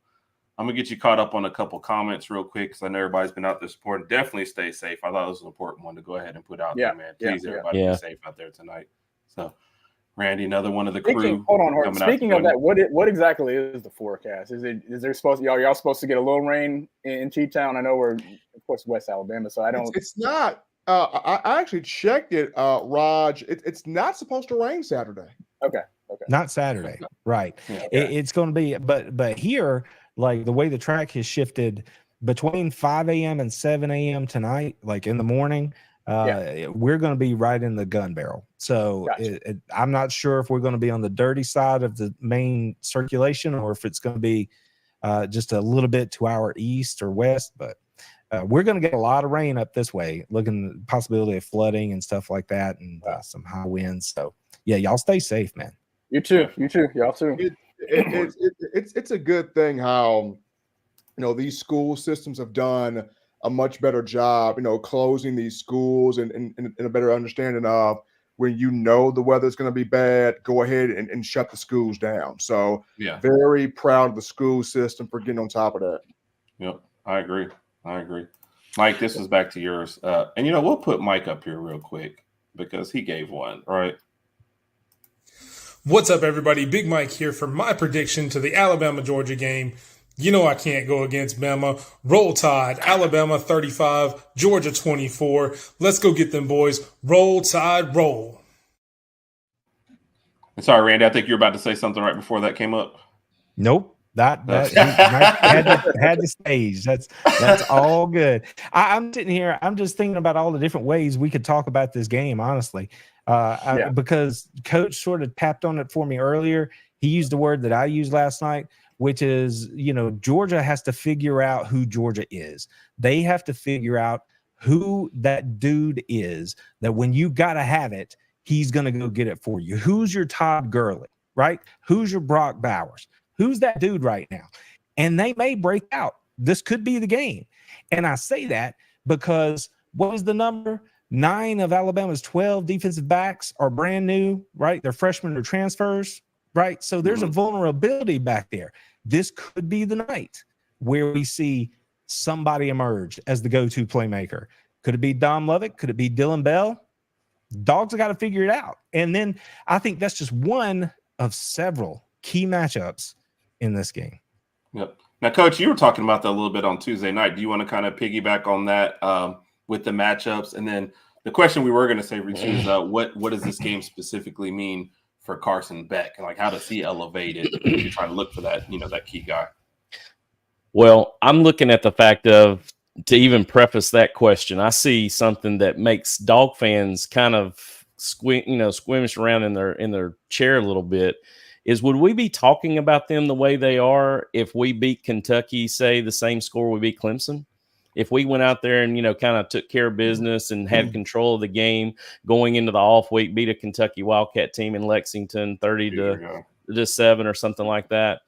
I'm going to get you caught up on a couple comments real quick, because I know everybody's been out there supporting. Definitely stay safe. I thought it was an important one to go ahead and put out there, man. Please, everybody be safe out there tonight. So, Randy, another one of the crew. Hold on. Speaking of that, what exactly is the forecast? Is there supposed y'all supposed to get a little rain in T-Town? I know we're, of course, West Alabama, so I don't. It's not. I actually checked it, Raj. It's not supposed to rain Saturday. Okay. Not Saturday, right? Yeah, okay. It's going to be, but here, like the way the track has shifted between 5 a.m. and 7 a.m. tonight, like in the morning. We're going to be right in the gun barrel. So gotcha. I'm not sure if we're going to be on the dirty side of the main circulation, or if it's going to be just a little bit to our east or west. But we're going to get a lot of rain up this way, looking at the possibility of flooding and stuff like that, and some high winds. So yeah, y'all stay safe, man. You too. Y'all too. It's a good thing how, you know, these school systems have done a much better job, closing these schools and a better understanding of when the weather's going to be bad, go ahead and shut the schools down. So very proud of the school system for getting on top of that. Yep, I agree. Mike, this is back to yours. And we'll put Mike up here real quick because he gave one, right? What's up, everybody? Big Mike here for my prediction to the Alabama-Georgia game. I can't go against Bama. Roll Tide. Alabama 35, Georgia 24. Let's go get them boys. Roll Tide, roll. Sorry, Randy. I think you're about to say something right before that came up. Nope. That had the stage. That's all good. I'm sitting here. I'm just thinking about all the different ways we could talk about this game, honestly, because Coach sort of tapped on it for me earlier. He used the word that I used last night, which is, Georgia has to figure out who Georgia is. They have to figure out who that dude is, that when you got to have it, he's going to go get it for you. Who's your Todd Gurley, right? Who's your Brock Bowers? Who's that dude right now? And they may break out. This could be the game. And I say that because what is the number? 9 of Alabama's 12 defensive backs are brand new, right? They're freshmen or transfers, right? So there's a vulnerability back there. This could be the night where we see somebody emerge as the go-to playmaker. Could it be Dom Lovett? Could it be Dylan Bell? Dogs have got to figure it out. And then I think that's just one of several key matchups in this game. Yep. Now, Coach, you were talking about that a little bit on Tuesday night. Do you want to kind of piggyback on that with the matchups? And then the question we were going to say, Richie, is what does this game specifically mean for Carson Beck? And how does he elevate it if you try to look for that, that key guy? Well, I'm looking at the fact of, to even preface that question, I see something that makes dog fans kind of squirmish around in their chair a little bit. Is would we be talking about them the way they are if we beat Kentucky, say the same score we beat Clemson? If we went out there and, kind of took care of business and had control of the game going into the off week, beat a Kentucky Wildcat team in Lexington 30-7 or something like that.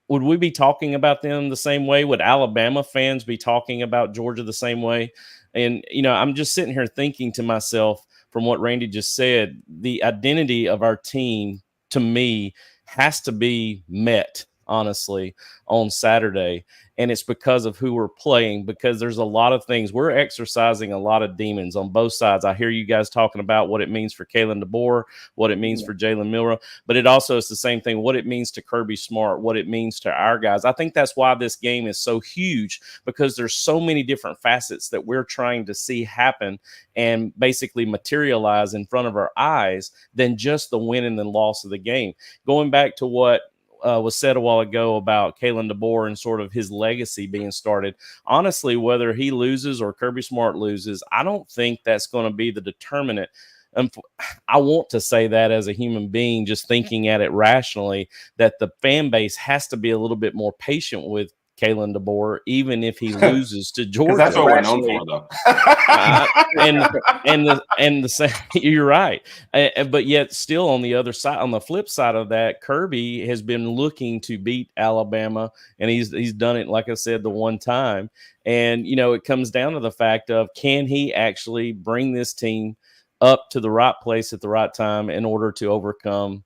Would we be talking about them the same way? Would Alabama fans be talking about Georgia the same way? And, I'm just sitting here thinking to myself, from what Randy just said, the identity of our team, to me, has to be met, honestly, on Saturday. And it's because of who we're playing, because there's a lot of things. We're exercising a lot of demons on both sides. I hear you guys talking about what it means for Kalen DeBoer, what it means for Jalen Milroe, but it also is the same thing, what it means to Kirby Smart, what it means to our guys. I think that's why this game is so huge, because there's so many different facets that we're trying to see happen and basically materialize in front of our eyes than just the win and the loss of the game. Going back to what was said a while ago about Kalen DeBoer and sort of his legacy being started. Honestly, whether he loses or Kirby Smart loses, I don't think that's going to be the determinant. I want to say that as a human being, just thinking at it rationally, that the fan base has to be a little bit more patient with Kalen DeBoer, even if he loses to Georgia. That's what we're known for, though. and the same, you're right. But yet, still on the other side, on the flip side of that, Kirby has been looking to beat Alabama, and he's done it, like I said, the one time. And it comes down to the fact of, can he actually bring this team up to the right place at the right time in order to overcome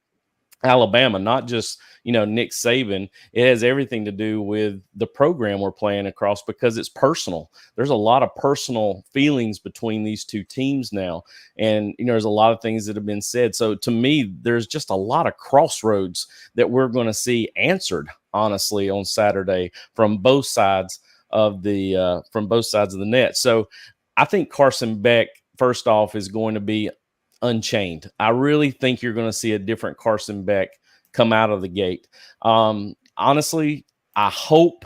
Alabama? Not just Nick Saban. It has everything to do with the program we're playing across, because it's personal. There's a lot of personal feelings between these two teams now, and there's a lot of things that have been said. So to me, there's just a lot of crossroads that we're going to see answered, honestly, on Saturday from both sides of the net. So I think Carson Beck, first off, is going to be unchained. I really think you're going to see a different Carson Beck come out of the gate. Honestly, I hope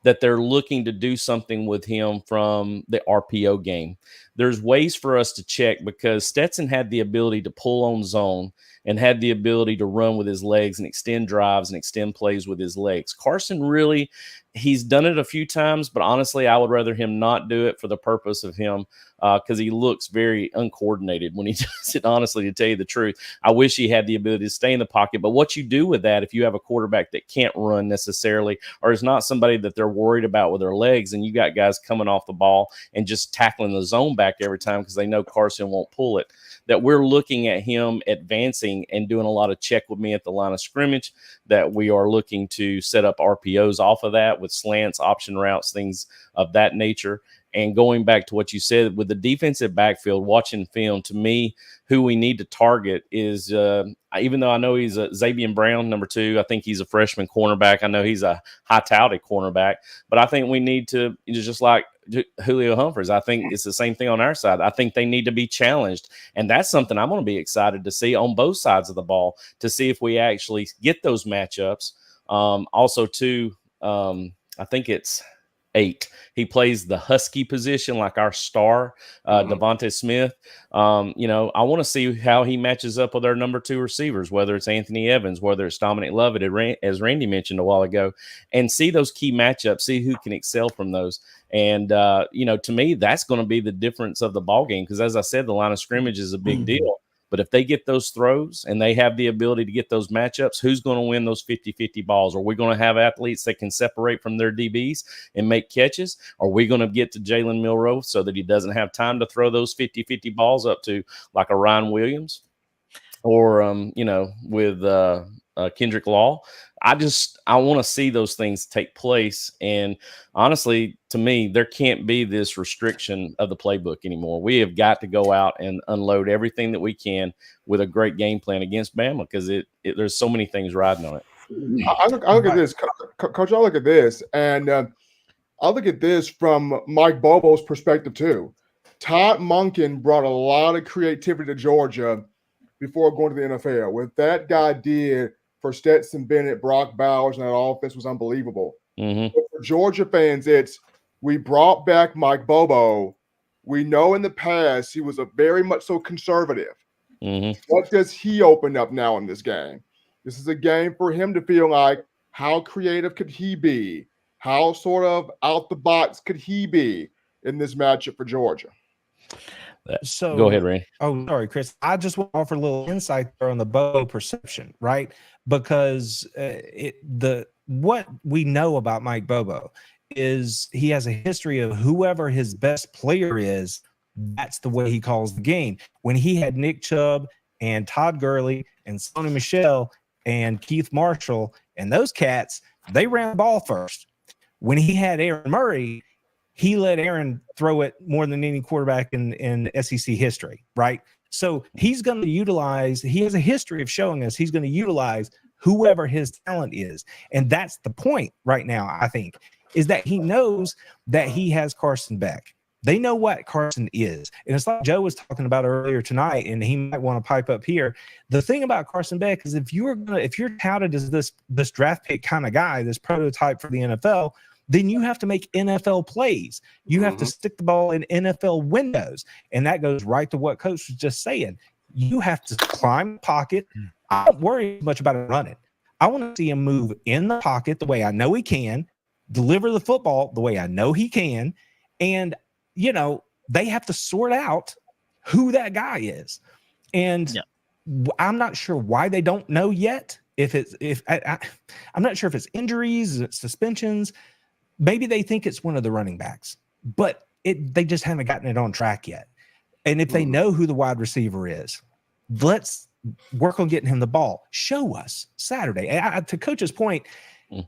that they're looking to do something with him from the RPO game. There's ways for us to check, because Stetson had the ability to pull on zone and had the ability to run with his legs and extend drives and extend plays with his legs. Carson really, he's done it a few times, but honestly, I would rather him not do it for the purpose of him because he looks very uncoordinated when he does it, honestly, to tell you the truth. I wish he had the ability to stay in the pocket, but what you do with that, if you have a quarterback that can't run necessarily or is not somebody that they're worried about with their legs, and you got guys coming off the ball and just tackling the zone back every time because they know Carson won't pull it, that we're looking at him advancing and doing a lot of check with me at the line of scrimmage, that we are looking to set up RPOs off of that with slants, option routes, things of that nature. And going back to what you said with the defensive backfield, watching film, to me, who we need to target is, even though I know he's a Xavier Brown, number 2, I think he's a freshman cornerback. I know he's a high-touted cornerback, but I think we need to, just like Julio Humphreys, I think it's the same thing on our side. I think they need to be challenged, and that's something I'm going to be excited to see on both sides of the ball, to see if we actually get those matchups. Also, too, I think it's 8. He plays the Husky position like our star, Devontae Smith. I want to see how he matches up with our number 2 receivers, whether it's Anthony Evans, whether it's Dominic Lovett, as Randy mentioned a while ago, and see those key matchups, see who can excel from those. And, to me, that's going to be the difference of the ball game because, as I said, the line of scrimmage is a big deal. But if they get those throws and they have the ability to get those matchups, who's going to win those 50-50 balls? Are we going to have athletes that can separate from their DBs and make catches? Are we going to get to Jalen Milroe so that he doesn't have time to throw those 50-50 balls up to like a Ryan Williams or, with Kendrick Law? I want to see those things take place. And honestly, to me, there can't be this restriction of the playbook anymore. We have got to go out and unload everything that we can with a great game plan against Bama because there's so many things riding on it. I look at this, Coach. I look at this, and I look at this from Mike Bobo's perspective too. Todd Monken brought a lot of creativity to Georgia before going to the NFL. What that guy did for Stetson Bennett, Brock Bowers, and that offense was unbelievable. Mm-hmm. But for Georgia fans, we brought back Mike Bobo. We know in the past he was a very much so conservative. Mm-hmm. What does he open up now in this game? This is a game for him to feel like, how creative could he be? How sort of out the box could he be in this matchup for Georgia? So go ahead, Ray. Oh, sorry, Chris. I just want to offer a little insight there on the Bobo perception, right? Because what we know about Mike Bobo is he has a history of whoever his best player is, that's the way he calls the game. When he had Nick Chubb and Todd Gurley and Sony Michel and Keith Marshall and those cats, they ran the ball first. When he had Aaron Murray, he let Aaron throw it more than any quarterback in SEC history, right? So he's going to utilize, he has a history of showing us he's going to utilize whoever his talent is. And that's the point right now, I think, is that he knows that he has Carson Beck. They know what Carson is. And it's like Joe was talking about earlier tonight, and he might want to pipe up here. The thing about Carson Beck is if you're touted as this draft pick kind of guy, this prototype for the NFL, then you have to make NFL plays. You have to stick the ball in NFL windows. And that goes right to what Coach was just saying. You have to climb the pocket. I don't worry much about him running. I want to see him move in the pocket the way I know he can, deliver the football the way I know he can. And, they have to sort out who that guy is. And I'm not sure why they don't know yet. I'm not sure if it's injuries, it's suspensions. Maybe they think it's one of the running backs, but they just haven't gotten it on track yet. And if they know who the wide receiver is, let's work on getting him the ball. Show us Saturday. To Coach's point,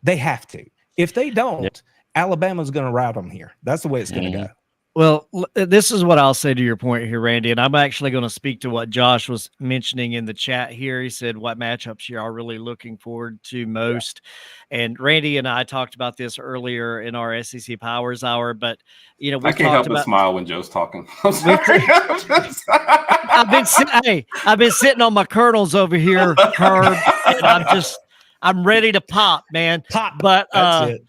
they have to. If they don't, Alabama's going to rout them here. That's the way it's going to go. Well, this is what I'll say to your point here, Randy, and I'm actually going to speak to what Josh was mentioning in the chat here. He said, what matchups you are really looking forward to most? Yeah. And Randy and I talked about this earlier in our SEC Powers Hour, but, I can't help but smile when Joe's talking. I'm sorry. I've been sitting on my kernels over here, Herb, and I'm ready to pop, man. Pop. But, that's it.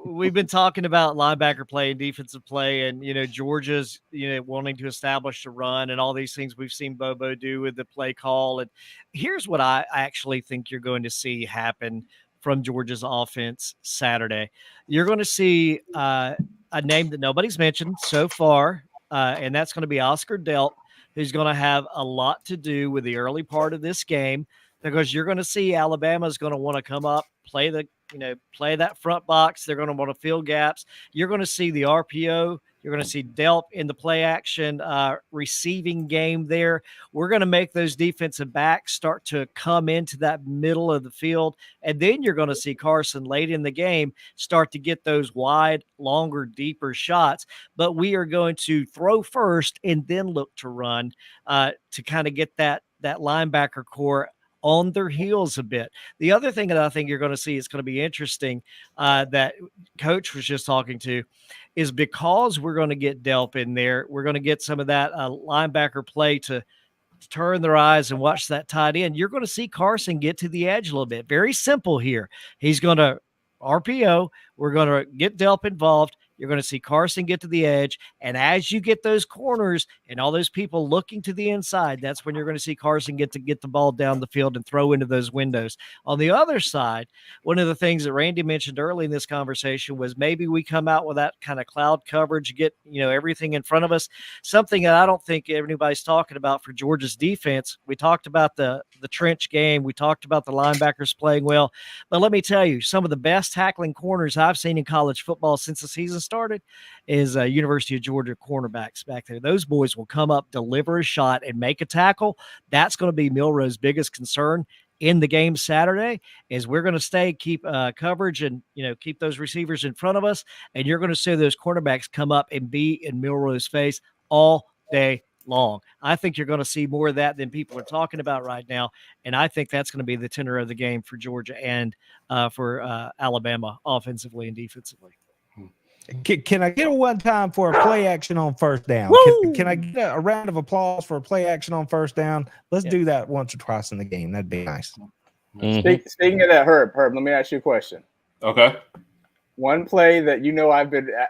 we've been talking about linebacker play and defensive play, and Georgia's wanting to establish a run and all these things we've seen Bobo do with the play call. And here's what I actually think you're going to see happen from Georgia's offense Saturday. You're going to see a name that nobody's mentioned so far, and that's going to be Oscar Delp, who's going to have a lot to do with the early part of this game, because you're going to see Alabama's going to want to come up, play that front box. They're going to want to fill gaps. You're going to see the RPO. You're going to see Delp in the play action receiving game there. We're going to make those defensive backs start to come into that middle of the field. And then you're going to see Carson late in the game start to get those wide, longer, deeper shots. But we are going to throw first and then look to run to kind of get that linebacker core on their heels a bit. The other thing that I think you're going to see is going to be interesting that Coach was just talking to is because we're going to get Delp in there, we're going to get some of that linebacker play to turn their eyes and watch that tight end. You're going to see Carson get to the edge a little bit. Very simple here. He's going to RPO. We're going to get Delp involved. You're going to see Carson get to the edge. And as you get those corners and all those people looking to the inside, that's when you're going to see Carson get the ball down the field and throw into those windows. On the other side, one of the things that Randy mentioned early in this conversation was maybe we come out with that kind of cloud coverage, get, everything in front of us, something that I don't think anybody's talking about for Georgia's defense. We talked about the trench game. We talked about the linebackers playing well. But let me tell you, some of the best tackling corners I've seen in college football since the season started is University of Georgia cornerbacks back there. Those boys will come up, deliver a shot, and make a tackle. That's going to be Milroe's biggest concern in the game Saturday, is we're going to keep coverage and, keep those receivers in front of us. And you're going to see those cornerbacks come up and be in Milroe's face all day long. I think you're going to see more of that than people are talking about right now. And I think that's going to be the tenor of the game for Georgia and for Alabama offensively and defensively. Can I get a one time for a play action on first down? Can I get a round of applause for a play action on first down? Let's do that once or twice in the game. That'd be nice. Mm-hmm. Speaking of that, Herb, let me ask you a question. Okay. One play that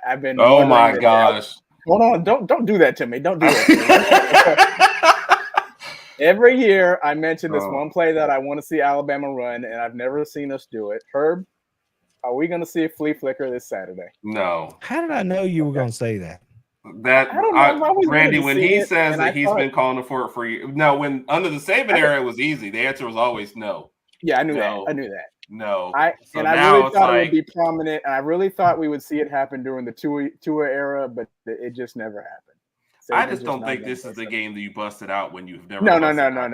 I've been. Oh my gosh! Hold on! Don't do that to me! Don't do that. Every year I mention this one play that I want to see Alabama run, and I've never seen us do it. Herb, are we going to see a flea flicker this Saturday? No. How did I know you were going to say that? Randy, when he says that he's been calling for years. No, when under the Saban era it was easy. The answer was always no. Yeah, I knew that. No. I really thought it would be prominent, and I really thought we would see it happen during the Tua era, but it just never happened. I just don't think this is the game that you busted out when you've never. No.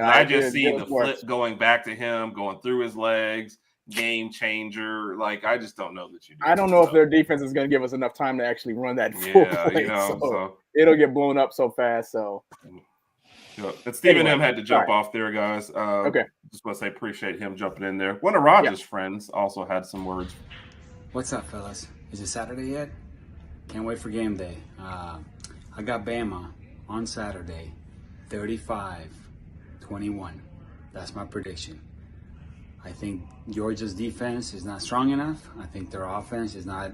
I just see the flip going back to him, going through his legs. Game changer. Like, I just don't know that you do. I don't know if their defense is going to give us enough time to actually run that full play. So it'll get blown up so fast. So Stephen M had to jump off there, guys. Okay. Just want to say appreciate him jumping in there. One of Rogers' friends also had some words. What's up, fellas? Is it Saturday yet? Can't wait for game day. I got Bama on Saturday, 35-21. That's my prediction. I think Georgia's defense is not strong enough. I think their offense is not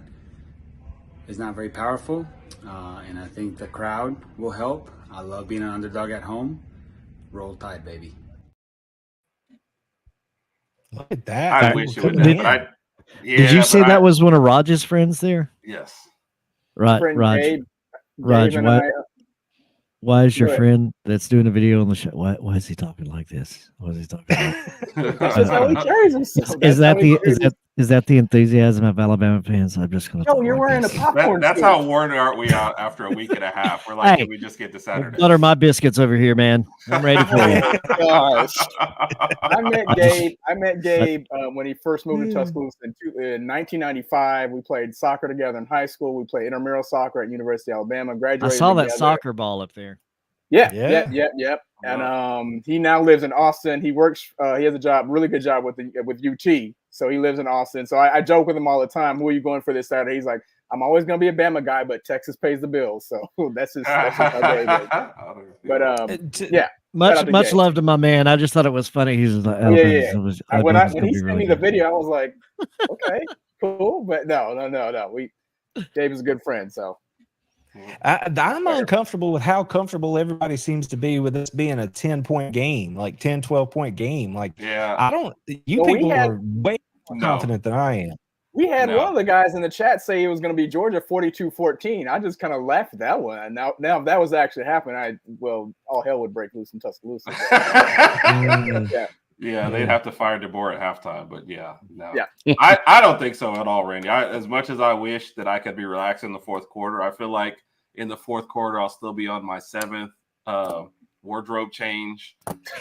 very powerful, and I think the crowd will help. I love being an underdog at home. Roll Tide, baby. Look at that! I wish it would. Did you say that was one of Raj's friends there? Yes. Right, Raj. Why is your friend that's doing a video on the show? Why is he talking like this? What is he talking about? That's just how he carries himself. Is that the enthusiasm of Alabama fans? I'm just going to. No, you're wearing a popcorn. That's how worn are we out after a week and a half. We're like, can we just get to Saturday? Butter my biscuits over here, man. I'm ready for you. Gosh. I met Gabe when he first moved to Tuscaloosa in 1995. We played soccer together in high school. We played intramural soccer at University of Alabama. Graduated. I saw that together. soccer ball up there. Yep. And he now lives in Austin. He works. He has a job, really good job with UT. So he lives in Austin. So I joke with him all the time. Who are you going for this Saturday? He's like, I'm always going to be a Bama guy, but Texas pays the bills. So that's just how Gabe is. But much love to my man. I just thought it was funny. He's like, when he sent me the video, I was like, okay. cool, but no. Dave is a good friend, so. I'm uncomfortable with how comfortable everybody seems to be with this being a 10-point game, like 10, 12-point game. Like, people are way more confident than I am. We had one of the guys in the chat say it was going to be Georgia 42-14. I just kind of laughed at that one. Now if that was actually happening, all hell would break loose in Tuscaloosa. Yeah, they'd have to fire DeBoer at halftime, but I don't think so at all, Randy. As much as I wish that I could be relaxed in the fourth quarter, I feel like in the fourth quarter I'll still be on my seventh wardrobe change,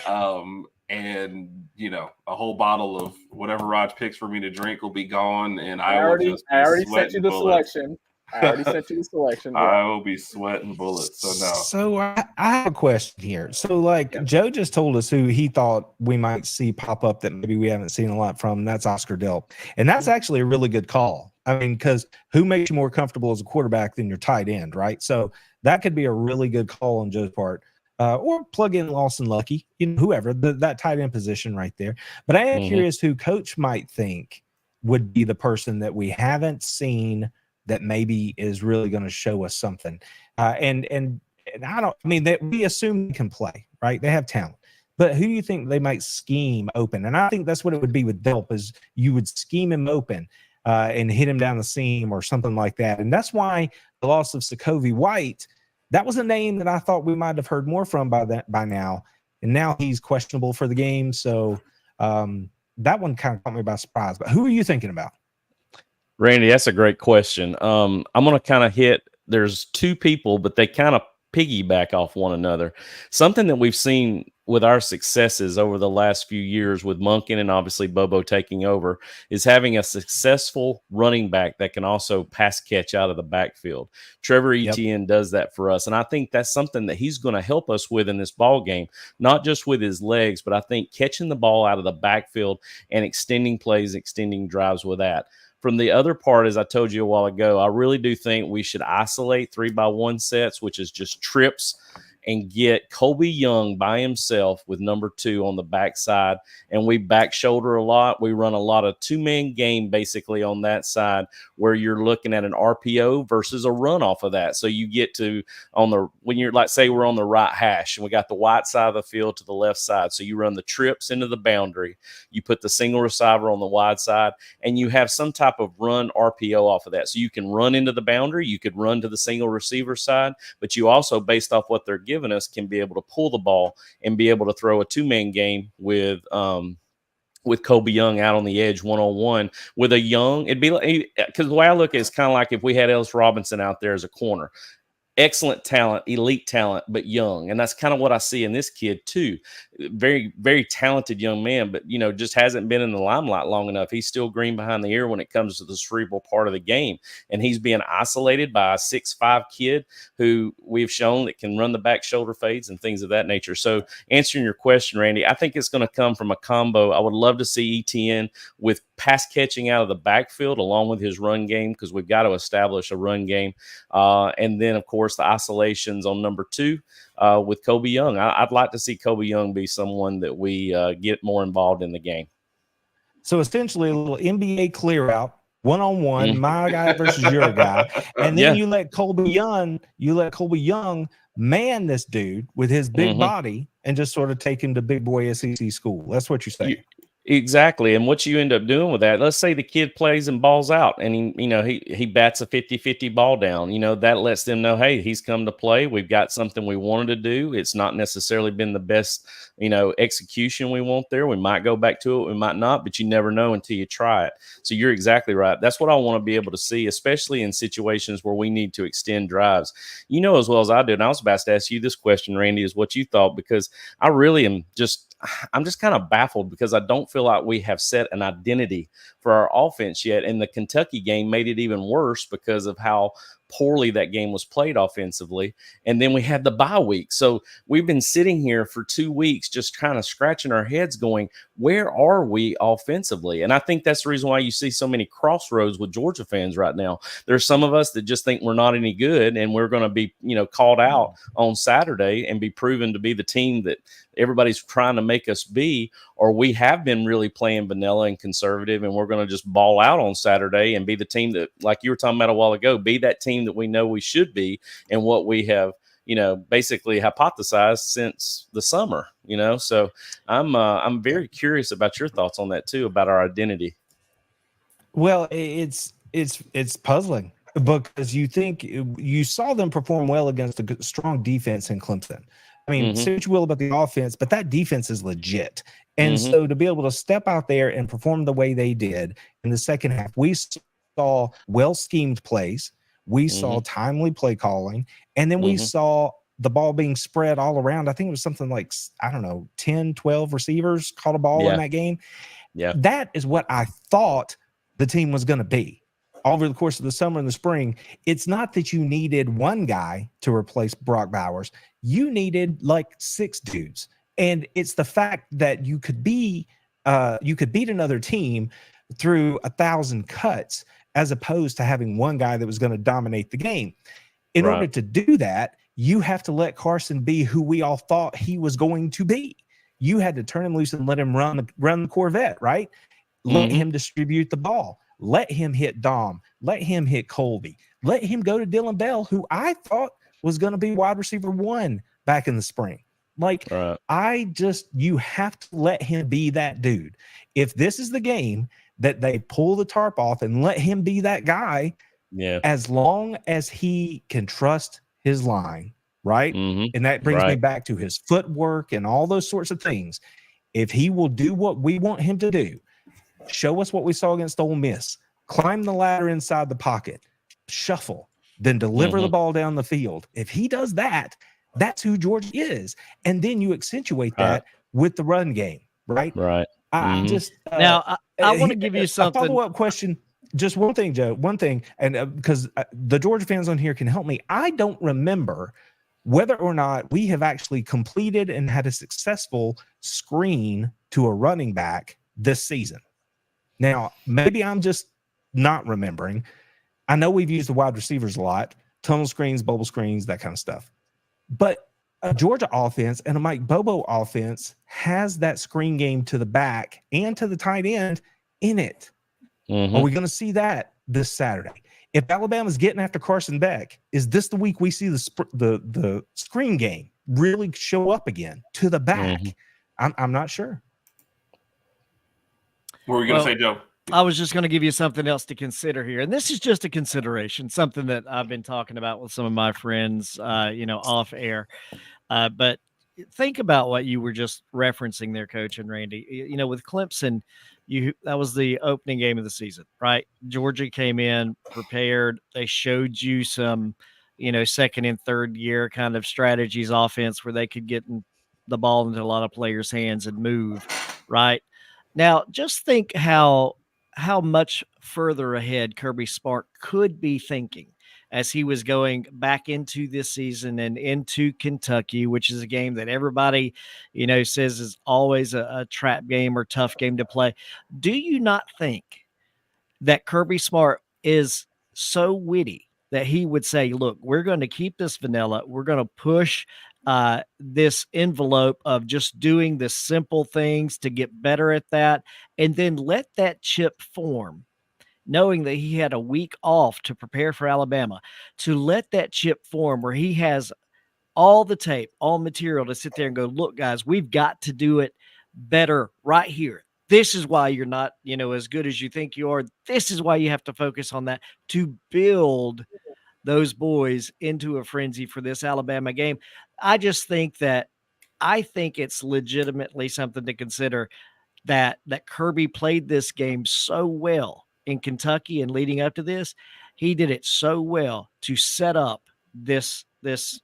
and a whole bottle of whatever Raj picks for me to drink will be gone, and I already sent you the selection. I already sent you the selection. Bro. I will be sweating bullets. So no. So I have a question here. So Joe just told us who he thought we might see pop up that maybe we haven't seen a lot from. That's Oscar Delp. And that's actually a really good call. I mean, because who makes you more comfortable as a quarterback than your tight end, right? So that could be a really good call on Joe's part. Or plug in Lawson Lucky, whoever, that tight end position right there. But I am curious who coach might think would be the person that we haven't seen that maybe is really going to show us something. And we assume they can play, right? They have talent. But who do you think they might scheme open? And I think that's what it would be with Delp, is you would scheme him open and hit him down the seam or something like that. And that's why the loss of Sakovi White, that was a name that I thought we might have heard more from by now. And now he's questionable for the game. So that one kind of caught me by surprise. But who are you thinking about? Randy, that's a great question. I'm going to kind of there's two people, but they kind of piggyback off one another. Something that we've seen with our successes over the last few years with Monken and obviously Bobo taking over is having a successful running back that can also pass catch out of the backfield. Trevor Etienne does that for us. And I think that's something that he's going to help us with in this ball game, not just with his legs, but I think catching the ball out of the backfield and extending plays, extending drives with that. From the other part, as I told you a while ago, I really do think we should isolate 3x1 sets, which is just trips, and get Colby Young by himself with number 2 on the backside. And we back shoulder a lot. We run a lot of two-man game basically on that side, where you're looking at an RPO versus a run off of that. So you get to when you're like, say we're on the right hash and we got the white side of the field to the left side. So you run the trips into the boundary, you put the single receiver on the wide side, and you have some type of run RPO off of that. So you can run into the boundary, you could run to the single receiver side, but you also, based off what they're giving us, can be able to pull the ball and be able to throw a two-man game with Colby Young out on the edge 1-on-1 with a Young. It'd be like, because the way I look at it is kind of like if we had Ellis Robinson out there as a corner. Excellent talent, elite talent, but young. And that's kind of what I see in this kid too. Very, very talented young man, but, just hasn't been in the limelight long enough. He's still green behind the ear when it comes to the cerebral part of the game. And he's being isolated by a 6'5" kid who we've shown that can run the back shoulder fades and things of that nature. So answering your question, Randy, I think it's going to come from a combo. I would love to see Etienne with pass catching out of the backfield along with his run game, because we've got to establish a run game. And then, of course, the isolations on number 2 with Colby Young. I'd like to see Colby Young be someone that we get more involved in the game. So essentially a little NBA clear out, 1-on-1, my guy versus your guy. And then you let Colby Young man this dude with his big body and just sort of take him to big boy SEC school. That's what you're saying. Exactly. And what you end up doing with that, let's say the kid plays and balls out and he bats a 50-50 ball down, that lets them know, hey, he's come to play. We've got something we wanted to do. It's not necessarily been the best, execution we want there. We might go back to it. We might not, but you never know until you try it. So you're exactly right. That's what I want to be able to see, especially in situations where we need to extend drives. As well as I do. And I was about to ask you this question, Randy, is what you thought, because I really am I'm just kind of baffled, because I don't feel like we have set an identity for our offense yet. And the Kentucky game made it even worse because of how poorly that game was played offensively. And then we had the bye week. So we've been sitting here for 2 weeks just kind of scratching our heads going, where are we offensively? And I think that's the reason why you see so many crossroads with Georgia fans right now. There's some of us that just think we're not any good, and we're going to be, called out on Saturday and be proven to be the team that everybody's trying to make us be, or we have been really playing vanilla and conservative, and we're going to just ball out on Saturday and be the team that, like you were talking about a while ago, be that team that we know we should be and what we have, basically hypothesized since the summer, So I'm very curious about your thoughts on that too, about our identity. Well, it's puzzling because you saw them perform well against a strong defense in Clemson. I mean, say what you will about the offense, but that defense is legit. And so to be able to step out there and perform the way they did in the second half, we saw well-schemed plays. We saw timely play calling. And then we saw the ball being spread all around. I think it was something like, 10, 12 receivers caught a ball in that game. Yeah. That is what I thought the team was going to be over the course of the summer and the spring. It's not that you needed one guy to replace Brock Bowers. You needed like 6 dudes. And it's the fact that you could beat another team through 1,000 cuts as opposed to having one guy that was going to dominate the game. In order to do that, you have to let Carson be who we all thought he was going to be. You had to turn him loose and let him run the Corvette, right? Let him distribute the ball. Let him hit Dom. Let him hit Colby. Let him go to Dylan Bell, who I thought was going to be wide receiver 1 back in the spring. You have to let him be that dude. If this is the game that they pull the tarp off and let him be that guy, as long as he can trust his line, right? And that brings me back to his footwork and all those sorts of things. If he will do what we want him to do, show us what we saw against Ole Miss, climb the ladder inside the pocket, shuffle, then deliver the ball down the field. If he does that, that's who Georgia is. And then you accentuate that with the run game, right? Right. I just now I want to give you something. A follow-up question. Just one thing, Joe. One thing, and because the Georgia fans on here can help me. I don't remember whether or not we have actually completed and had a successful screen to a running back this season. Now, maybe I'm just not remembering. I know we've used the wide receivers a lot, tunnel screens, bubble screens, that kind of stuff. But a Georgia offense and a Mike Bobo offense has that screen game to the back and to the tight end in it. Are we going to see that this Saturday? If Alabama's getting after Carson Beck, is this the week we see the screen game really show up again to the back? I'm not sure. What were we going to say, Joe? I was just going to give you something else to consider here. And this is just a consideration, something that I've been talking about with some of my friends, off air. But think about what you were just referencing there, Coach and Randy. With Clemson, that was the opening game of the season, right? Georgia came in prepared. They showed you some, second and third year kind of strategies, offense where they could get the ball into a lot of players' hands and move, right? Now, just think how much further ahead Kirby Smart could be thinking as he was going back into this season and into Kentucky, which is a game that everybody, says is always a trap game or tough game to play. Do you not think that Kirby Smart is so witty that he would say, look, we're going to keep this vanilla. We're going to push this envelope of just doing the simple things to get better at that, and then let that chip form, knowing that he had a week off to prepare for Alabama, to let that chip form where he has all the tape, all material to sit there and go, look, guys, we've got to do it better right here. This is why you're not, as good as you think you are. This is why you have to focus on that to build those boys into a frenzy for this Alabama game. I think it's legitimately something to consider that Kirby played this game so well in Kentucky and leading up to this. He did it so well to set up this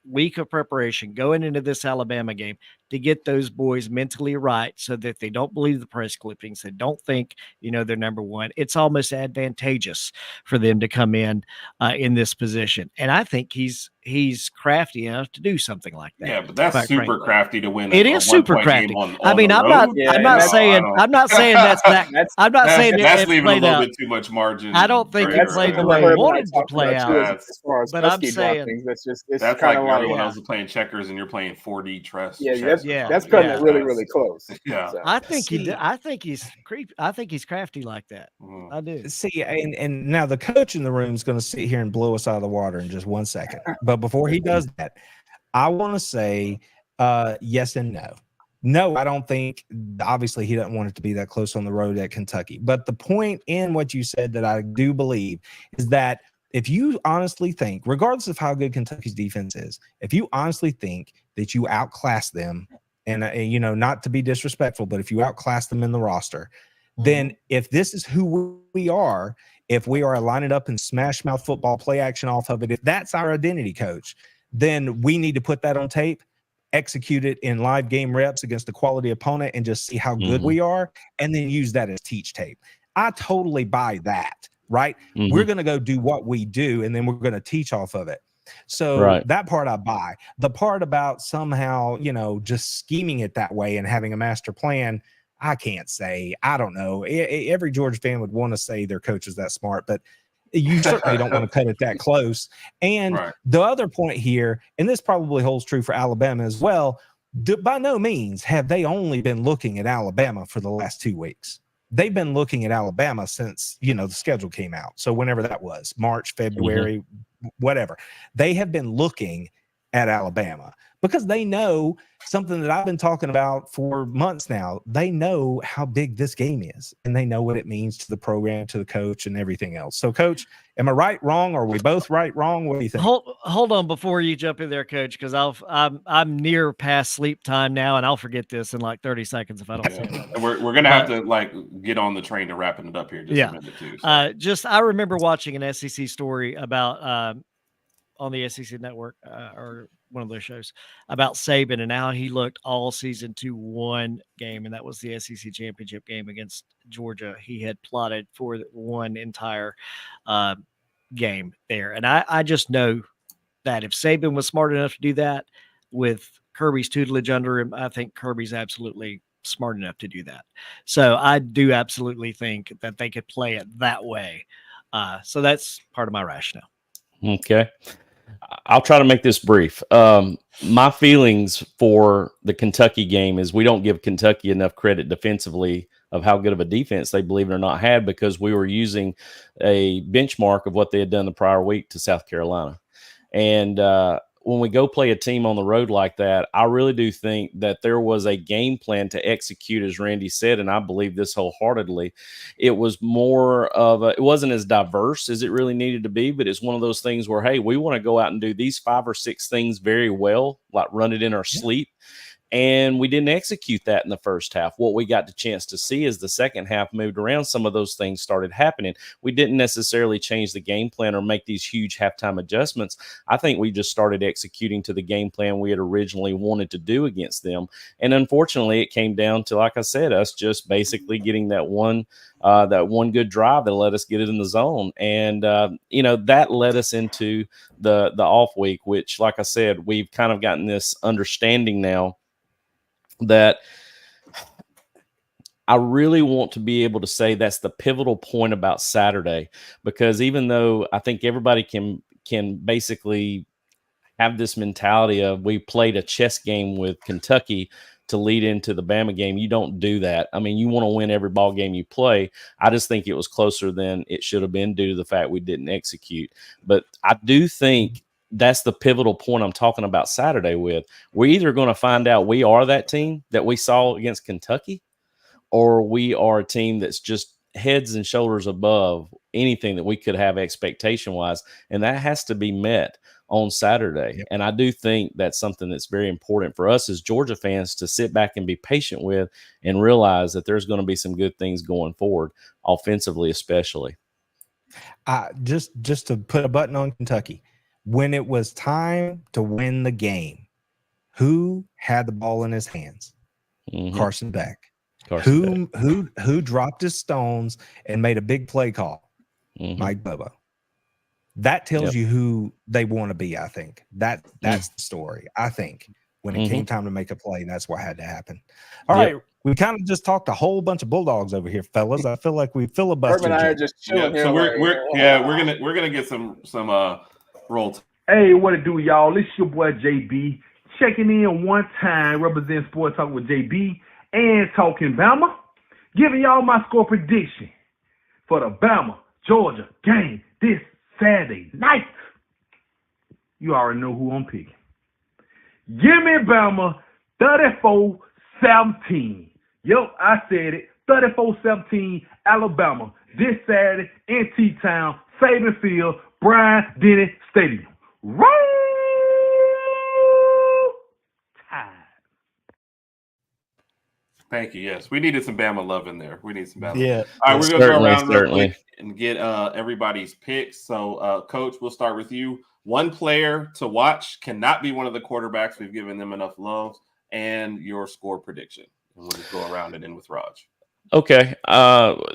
week of preparation going into this Alabama game to get those boys mentally right so that they don't believe the press clippings. They don't think, they're number one. It's almost advantageous for them to come in this position. And I think he's crafty enough to do something like that. Yeah, but that's super crafty to win. It is super crafty. I'm not saying that's that. I'm not saying that's leaving a little bit too much margin. I don't think it played the way he wanted to play out. But I'm saying that's like everyone else is playing checkers and you're playing 4D chess. That's cutting it really, really close. Yeah, I think he's creepy. I think he's crafty like that. I do. See, and now the coach in the room is going to sit here and blow us out of the water in just 1 second. But before he does that, I want to say yes and no. No, I don't think, obviously he doesn't want it to be that close on the road at Kentucky. But the point in what you said that I do believe is that if you honestly think, regardless of how good Kentucky's defense is, if you honestly think that you outclass them, and not to be disrespectful, but if you outclass them in the roster, then if this is who we are, if we are lining up and smash mouth football, play action off of it, if that's our identity, coach, then we need to put that on tape, execute it in live game reps against a quality opponent, and just see how good we are, and then use that as teach tape. I totally buy that, right? We're going to go do what we do, and then we're going to teach off of it. So that part I buy. The part about somehow, just scheming it that way and having a master plan, I can't say. I don't know. Every Georgia fan would want to say their coach is that smart, but you certainly don't want to cut it that close. And the other point here, and this probably holds true for Alabama as well, by no means have they only been looking at Alabama for the last 2 weeks. They've been looking at Alabama since, the schedule came out. So whenever that was, March, February, whatever, they have been looking at Alabama because they know something that I've been talking about for months now. They know how big this game is, and they know what it means to the program, to the coach, and everything else. So, Coach, am I right, wrong? Are we both right, wrong? What do you think? Hold on before you jump in there, Coach, because I'm near past sleep time now, and I'll forget this in like 30 seconds if I don't say it. We're gonna have to get on the train to wrapping it up here. Just a minute too. So. I remember watching an SEC story about on the SEC network or one of those shows about Saban and how he looked all season to one game, and that was the SEC championship game against Georgia. He had plotted for one entire game there. And I just know that if Saban was smart enough to do that with Kirby's tutelage under him, I think Kirby's absolutely smart enough to do that. So I do absolutely think that they could play it that way. So that's part of my rationale. Okay. I'll try to make this brief. My feelings for the Kentucky game is we don't give Kentucky enough credit defensively of how good of a defense they, believe it or not, had, because we were using a benchmark of what they had done the prior week to South Carolina. And when we go play a team on the road like that, I really do think that there was a game plan to execute, as Randy said, and I believe this wholeheartedly. It was more of it wasn't as diverse as it really needed to be, but it's one of those things where, hey, we want to go out and do these 5 or 6 things very well, like run it in our sleep. And we didn't execute that in the first half. What we got the chance to see as the second half moved around, some of those things started happening. We didn't necessarily change the game plan or make these huge halftime adjustments. I think we just started executing to the game plan we had originally wanted to do against them. And unfortunately, it came down to, like I said, us just basically getting that one good drive that let us get it in the zone. And, that led us into the off week, which, like I said, we've kind of gotten this understanding now that I really want to be able to say that's the pivotal point about Saturday, because even though I think everybody can basically have this mentality of we played a chess game with Kentucky to lead into the Bama game, you don't do that. I mean, you want to win every ball game you play. I just think it was closer than it should have been due to the fact we didn't execute. But I do think that's the pivotal point I'm talking about Saturday with. We're either going to find out we are that team that we saw against Kentucky, or we are a team that's just heads and shoulders above anything that we could have expectation-wise, and that has to be met on Saturday. Yep. And I do think that's something that's very important for us as Georgia fans to sit back and be patient with and realize that there's going to be some good things going forward, offensively especially. Just to put a button on Kentucky, when it was time to win the game, Who had the ball in his hands? Mm-hmm. Carson Beck. Who dropped his stones and made a big play call? Mm-hmm. Mike Bobo. That tells you who they want to be. I think that's the story. I think when it came time to make a play, that's what had to happen. All right, we kind of just talked a whole bunch of Bulldogs over here, fellas. I feel like we filibustered. Herb and I are just chilling here. So we're gonna get some roll. Hey, what it do, y'all? It's your boy JB checking in one time, representing Sports Talk with JB and Talking Bama, giving y'all my score prediction for the Bama Georgia game this Saturday night. You already know who I'm picking. Give me Bama 34-17. Yep, I said it. 34-17 Alabama this Saturday in T-Town, Saban Field, Brian Denny Stadium. Roll Tide. Thank you. Yes, we needed some Bama love in there. We need some Bama. Yeah. All right, we're going to go around real quick and get everybody's picks. So, Coach, we'll start with you. One player to watch cannot be one of the quarterbacks. We've given them enough love. And your score prediction. And we'll just go around and in with Raj. Okay.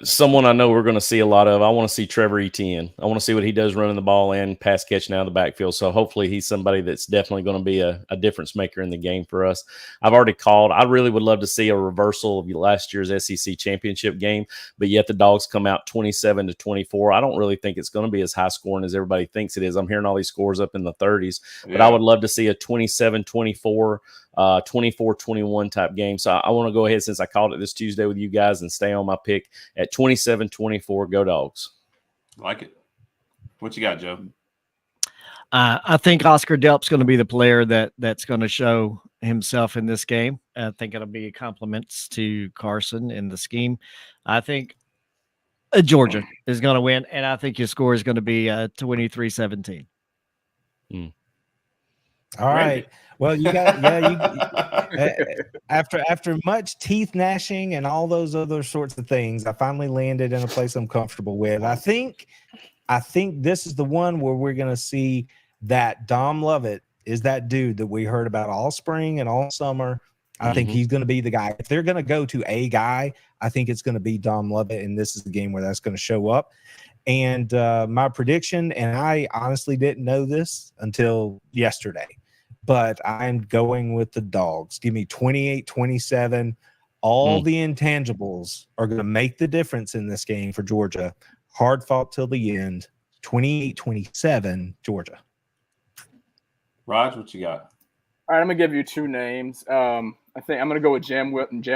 Someone I know we're going to see a lot of. I want to see Trevor Etienne. I want to see what he does running the ball and pass catching out of the backfield. So hopefully he's somebody that's definitely going to be a difference maker in the game for us. I've already called. I really would love to see a reversal of last year's SEC championship game, but yet the Dogs come out 27-24. I don't really think it's going to be as high scoring as everybody thinks it is. I'm hearing all these scores up in the 30s, but I would love to see a 27-24. 24-21 type game. So I want to go ahead, since I called it this Tuesday with you guys, and stay on my pick at 27-24. Go Dogs. Like it. What you got, Joe? I think Oscar Delp's going to be the player that's going to show himself in this game. I think it'll be compliments to Carson in the scheme. I think Georgia is going to win, and I think your score is going to be 23-17. All right. Well, you got after much teeth gnashing and all those other sorts of things, I finally landed in a place I'm comfortable with. I think this is the one where we're going to see that Dom Lovett is that dude that we heard about all spring and all summer. I think he's going to be the guy. If they're going to go to a guy, I think it's going to be Dom Lovett, and this is the game where that's going to show up. And my prediction, and I honestly didn't know this until yesterday, but I'm going with the Dogs. Give me 28-27. All the intangibles are going to make the difference in this game for Georgia. Hard fought till the end. 28-27, Georgia. Raj, what you got? All right, I'm going to give you two names. I think I'm going to go with Jam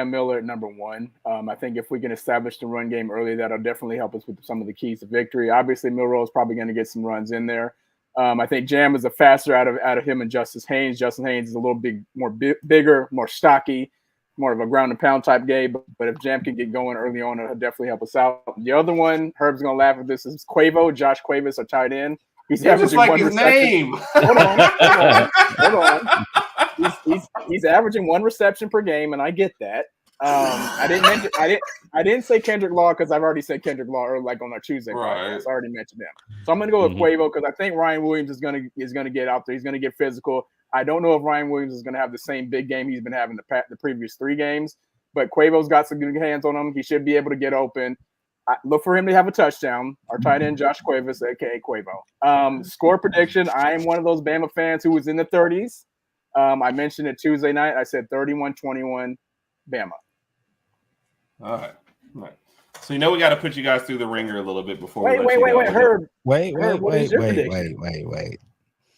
Miller at number one. I think if we can establish the run game early, that'll definitely help us with some of the keys to victory. Obviously, Milroe is probably going to get some runs in there. I think Jam is a faster out of him and Justice Haynes. Justice Haynes is a little bigger, more stocky, more of a ground and pound type game. But if Jam can get going early on, it'll definitely help us out. The other one, Herb's going to laugh at this, is Quavo. Josh Cuevas, a tight end. He's just like his name. Hold on. He's averaging one reception per game, and I get that. I didn't say Kendrick Law because I've already said Kendrick Law on our Tuesday podcast. I already mentioned him. So I'm going to go with Quavo because I think Ryan Williams is going to get out there. He's going to get physical. I don't know if Ryan Williams is going to have the same big game he's been having the previous 3 games, but Quavo's got some good hands on him. He should be able to get open. Look for him to have a touchdown. Our tight end, Josh Cuevas, a.k.a. Quavo. Score prediction, I am one of those Bama fans who was in the 30s. I mentioned it Tuesday night. I said 31-21 Bama. All right. So we got to put you guys through the ringer a little bit before wait, Herb. Wait.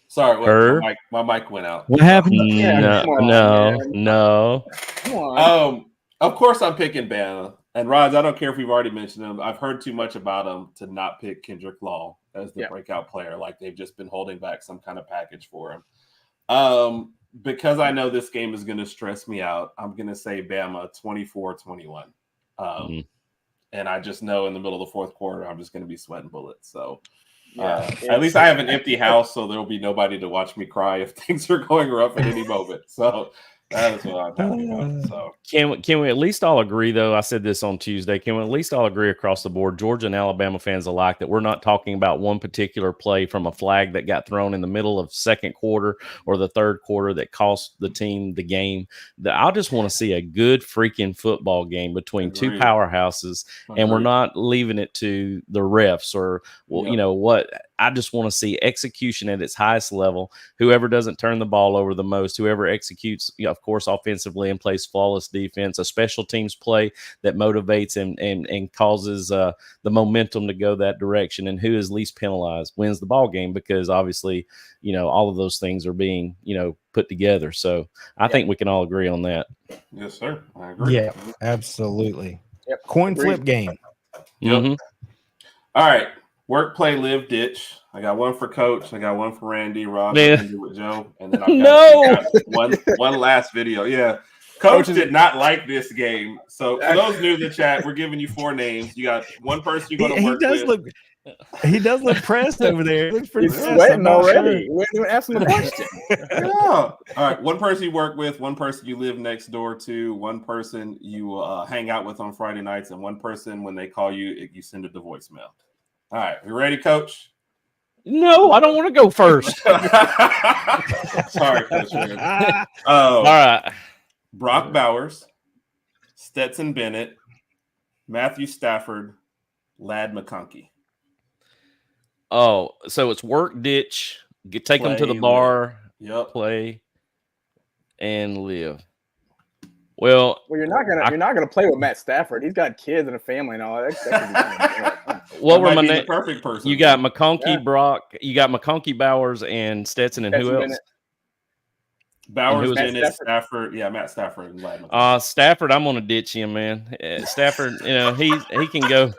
Sorry, Herb? My mic went out. What happened? No. Come on. Of course I'm picking Bama. And Raj, I don't care if we've already mentioned him. I've heard too much about him to not pick Kendrick Law as the breakout player. Like they've just been holding back some kind of package for him. Because I know this game is going to stress me out, I'm going to say Bama 24-21. And I just know in the middle of the fourth quarter, I'm just going to be sweating bullets. So at least I have an empty house, so there'll be nobody to watch me cry if things are going rough at any moment. So That is what I'm happy about. So can we at least all agree, though? I said this on Tuesday. Can we at least all agree across the board, Georgia and Alabama fans alike, that we're not talking about one particular play from a flag that got thrown in the middle of second quarter or the third quarter that cost the team the game? I just want to see a good freaking football game between two powerhouses, and we're not leaving it to the refs or you know what. I just want to see execution at its highest level. Whoever doesn't turn the ball over the most, whoever executes, of course, offensively and plays flawless defense, a special teams play that motivates and causes the momentum to go that direction, and who is least penalized wins the ball game, because obviously, you know, all of those things are being, you know, put together. So I think we can all agree on that. Yes, sir. I agree. Yeah, absolutely. Yep. Coin flip game. Yep. All right. Work, play, live, ditch. I got one for Coach. I got one for Randy, Rob, and with Joe. And then got one last video. Yeah. Coach did not like this game. So for those new to the chat, we're giving you 4 names. You got one person you're going to work with. He does look pressed over there. He's sweating already. We didn't even ask him a question. Yeah. All right. One person you work with, one person you live next door to, one person you hang out with on Friday nights, and one person when they call you, you send it to voicemail. All right, you ready, Coach? No, I don't want to go first. Sorry, Coach. All right. Brock Bowers, Stetson Bennett, Matthew Stafford, Ladd McConkey. Oh, so it's work, ditch, take them to the bar, play, and live. Well, you're not gonna play with Matt Stafford. He's got kids and a family and all that. What were my name? Perfect person. You got McConkey, Brock. You got McConkey, Bowers, and Stetson, and who else? Bennett. Bowers, Bennett, Stafford. Yeah, Matt Stafford and Ladd. Stafford, I'm gonna ditch him, man. Stafford, you know, he can go.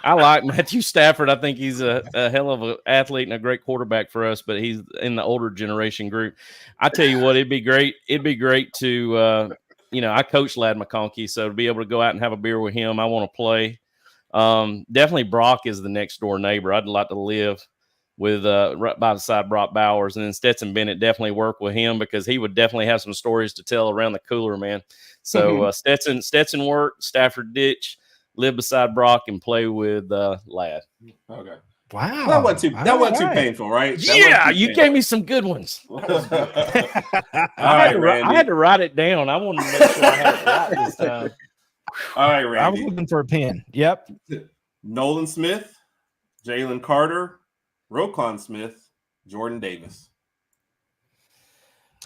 I like Matthew Stafford. I think he's a hell of an athlete and a great quarterback for us, but he's in the older generation group. I tell you what, it'd be great. It'd be great to. You know, I coach Ladd McConkey, so to be able to go out and have a beer with him, I want to play. Definitely Brock is the next door neighbor. I'd like to live with right by the side Brock Bowers, and then Stetson Bennett, definitely work with him because he would definitely have some stories to tell around the cooler, man. So Stetson work, Stafford ditch, live beside Brock, and play with Ladd. Okay. Wow, that wasn't too painful, right? You gave me some good ones. I had to write it down. I wanted to make sure I had it right this time. All right, Randy. I was looking for a pen. Yep. Nolan Smith, Jalen Carter, Roquan Smith, Jordan Davis.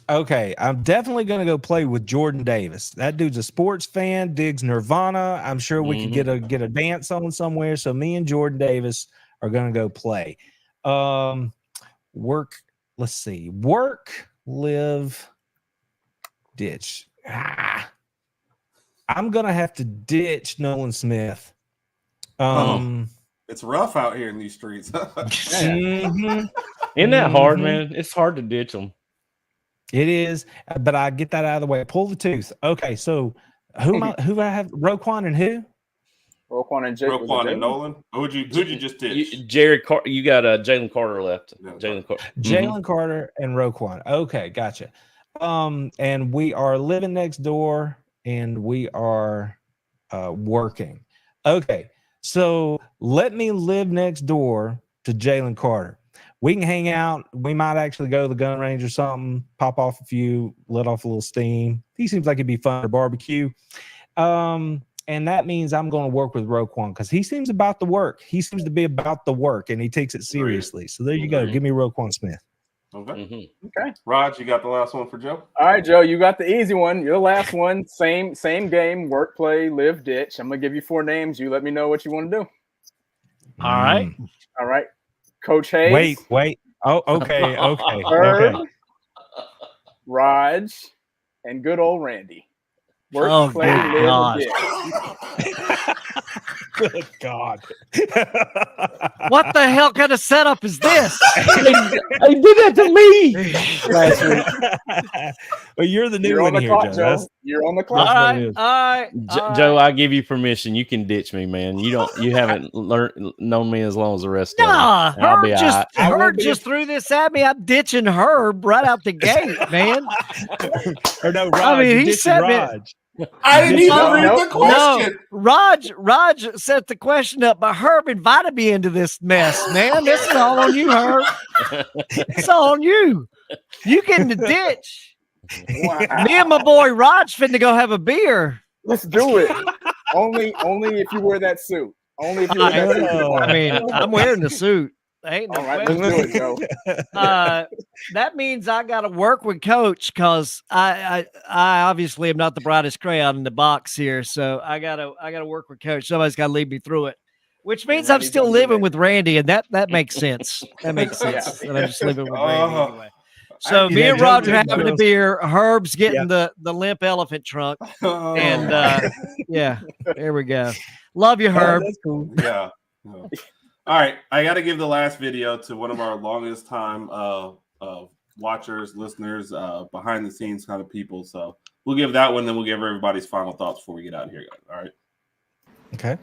Okay, I'm definitely going to go play with Jordan Davis. That dude's a sports fan, digs Nirvana. I'm sure we could get a dance on somewhere. So me and Jordan Davis are going to go play. Work, let's see. Work, live, ditch. I'm going to have to ditch Nolan Smith. It's rough out here in these streets. Isn't that hard, man? It's hard to ditch them. It is, but I get that out of the way. Pull the tooth. Okay, so who I have? Roquan and who? Roquan and Nolan. Who'd you just ditch? You got Jalen Carter left. Jalen Carter and Roquan. Okay, gotcha. And we are living next door, and we are working. Okay, so let me live next door to Jalen Carter. We can hang out. We might actually go to the gun range or something, pop off a few, let off a little steam. He seems like it'd be fun to barbecue. And that means I'm going to work with Roquan because he seems about the work. He seems to be about the work, and he takes it seriously. So there you go. Give me Roquan Smith. Okay. Okay. Raj, you got the last one for Joe? All right, Joe, you got the easy one. Your last one, same game, work, play, live, ditch. I'm going to give you 4 names. You let me know what you want to do. All right. All right. Coach Hayes. Wait. Oh, okay. Herb, Raj, and good old Randy. Work, play, live, ditch. Good God. What the hell kind of setup is this? He did that to me last week. Well, you're the new You're one on the here, clock, Joe. Joe. You're on the All clock. right, all right. Joe, I give you permission. You can ditch me, man. You haven't known me as long as the rest Nah, of them. I'll be all right. Herb just threw this at me. I'm ditching Herb right out the gate, man. Or no, Raj, I mean, he ditching said Raj. I didn't even read the No, question. Raj set the question up, but Herb invited me into this mess, man. This is all on you, Herb. It's all on you. You get in the ditch. Wow. Me and my boy Raj finna go have a beer. Let's do it. only if you wear that suit. Only if you wear that suit. I mean, I'm wearing the suit. Ain't no All right, question. let's do it, Joe. That means I got to work with Coach because I obviously am not the brightest crayon in the box here, so I gotta work with Coach. Somebody's got to lead me through it, which means I'm still living with Randy, and that makes sense. That makes sense. That I'm just living with Randy anyway. So me and Roger having a beer. Herb's getting the limp elephant trunk, and yeah, there we go. Love you, Herb. That's cool. Yeah. All right, I got to give the last video to one of our longest time watchers, listeners, behind the scenes kind of people. So we'll give that one, then we'll give everybody's final thoughts before we get out of here, guys. All right. Okay.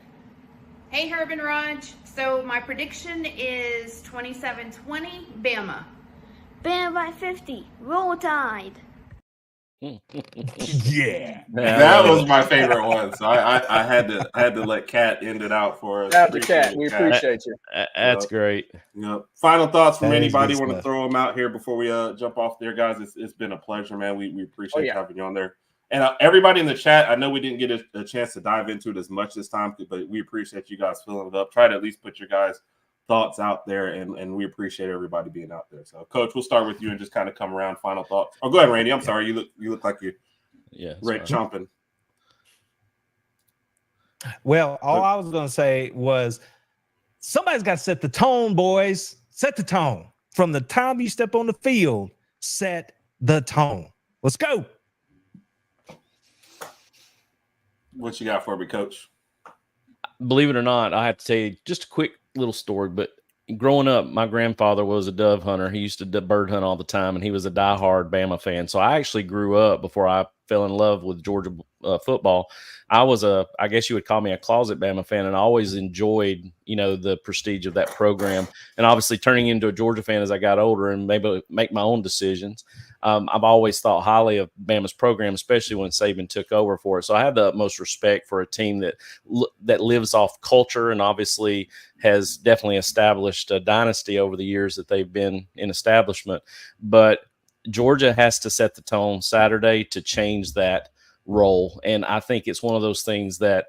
Hey, Herb and Raj. So my prediction is 27-20, Bama. Bama by 50. Roll Tide. Yeah. That was my favorite one. So I had to let Kat end it out for us. After Kat, we appreciate you. That's great. Final thoughts from That is anybody? good Want to stuff. throw them out here before we jump off there, guys? It's been a pleasure, man. We appreciate having you on there. And everybody in the chat, I know we didn't get a chance to dive into it as much this time, but we appreciate you guys filling it up. Try to at least put your guys' thoughts out there, and we appreciate everybody being out there. So, Coach, we'll start with you and just kind of come around. Final thoughts. Oh, go ahead, Randy. I'm sorry. You look like you're right chomping. Well, all I was going to say was somebody's got to set the tone, boys. Set the tone. From the time you step on the field, set the tone. Let's go. What you got for me, Coach? Believe it or not, I have to tell you just a quick little story. But growing up, my grandfather was a dove hunter. He used to bird hunt all the time, and he was a diehard Bama fan. So I actually grew up before I fell in love with Georgia football. I was I guess you would call me a closet Bama fan, and I always enjoyed, the prestige of that program. And obviously turning into a Georgia fan as I got older and maybe make my own decisions. I've always thought highly of Bama's program, especially when Saban took over for it. So I have the utmost respect for a team that lives off culture and obviously has definitely established a dynasty over the years that they've been in establishment. But Georgia has to set the tone Saturday to change that role. And I think it's one of those things that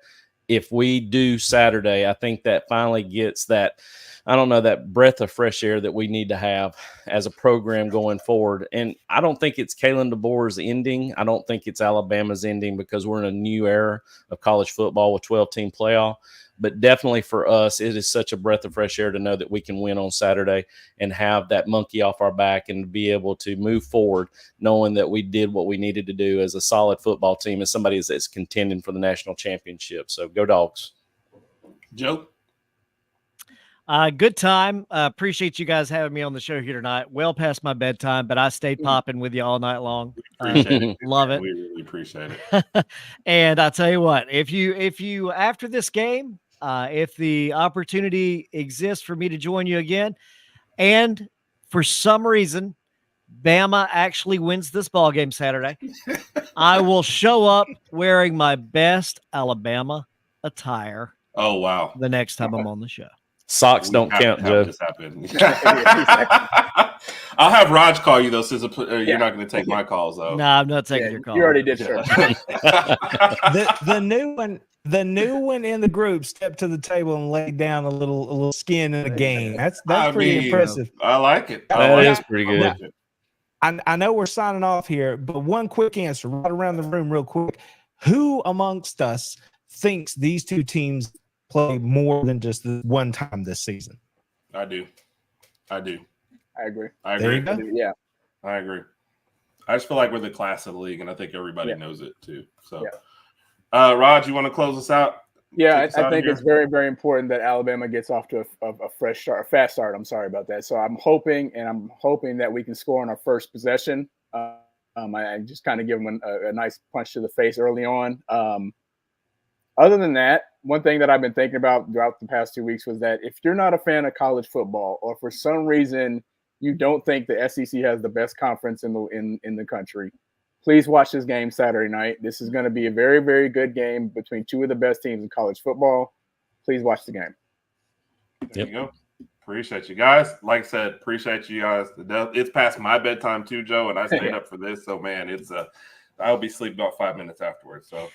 if we do Saturday, I think that finally gets that, that breath of fresh air that we need to have as a program going forward. And I don't think it's Kalen DeBoer's ending. I don't think it's Alabama's ending, because we're in a new era of college football with 12-team playoff. But definitely for us, it is such a breath of fresh air to know that we can win on Saturday and have that monkey off our back and be able to move forward knowing that we did what we needed to do as a solid football team, as somebody that's contending for the national championship. So go Dogs. Joe? Good time. Appreciate you guys having me on the show here tonight. Well past my bedtime, but I stayed popping with you all night long. Love it. We really appreciate it. And I tell you what, if you after this game, if the opportunity exists for me to join you again, and for some reason Bama actually wins this ball game Saturday, I will show up wearing my best Alabama attire. Oh wow! The next time I'm on the show. Socks don't count, Joe. I'll have Raj call you though, since you're not going to take my calls though. No, I'm not taking your call. You already did, sir. The new one in the group stepped to the table and laid down a little skin in the game. That's pretty impressive. I like it. That is pretty good. I know we're signing off here, but one quick answer right around the room real quick. Who amongst us thinks these two teams play more than just the one time this season? I do. I agree. There you go. Yeah. I agree. I just feel like we're the class of the league, and I think everybody knows it too. So, Raj, you want to close us out? Yeah, I think it's very, very important that Alabama gets off to a fresh start, a fast start. I'm sorry about that. So I'm hoping that we can score on our first possession. I just kind of give them a nice punch to the face early on. Other than that, one thing that I've been thinking about throughout the past 2 weeks was that if you're not a fan of college football, or for some reason you don't think the SEC has the best conference in the country, please watch this game Saturday night. This is going to be a very, very good game between two of the best teams in college football. Please watch the game. There you go. Appreciate you guys. Like I said, appreciate you guys. It's past my bedtime too, Joe, and I stayed up for this. So, man, I'll be sleeping about 5 minutes afterwards. So,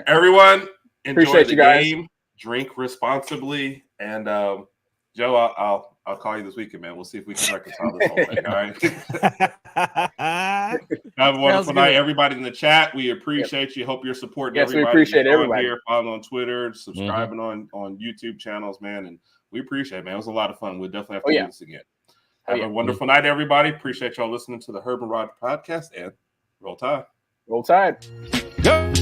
everyone, enjoy the game. Drink responsibly, and Joe, I'll call you this weekend, man. We'll see if we can reconcile this whole thing. All right. Have a wonderful night, everybody in the chat. We appreciate you. Hope you're supporting everybody. We appreciate everybody here. Following on Twitter, subscribing on YouTube channels, man. And we appreciate it, man. It was a lot of fun. We'll definitely have to do this again. Have a wonderful night, everybody. Appreciate y'all listening to the Herb and Rod podcast, and Roll Tide. Roll Tide. Go.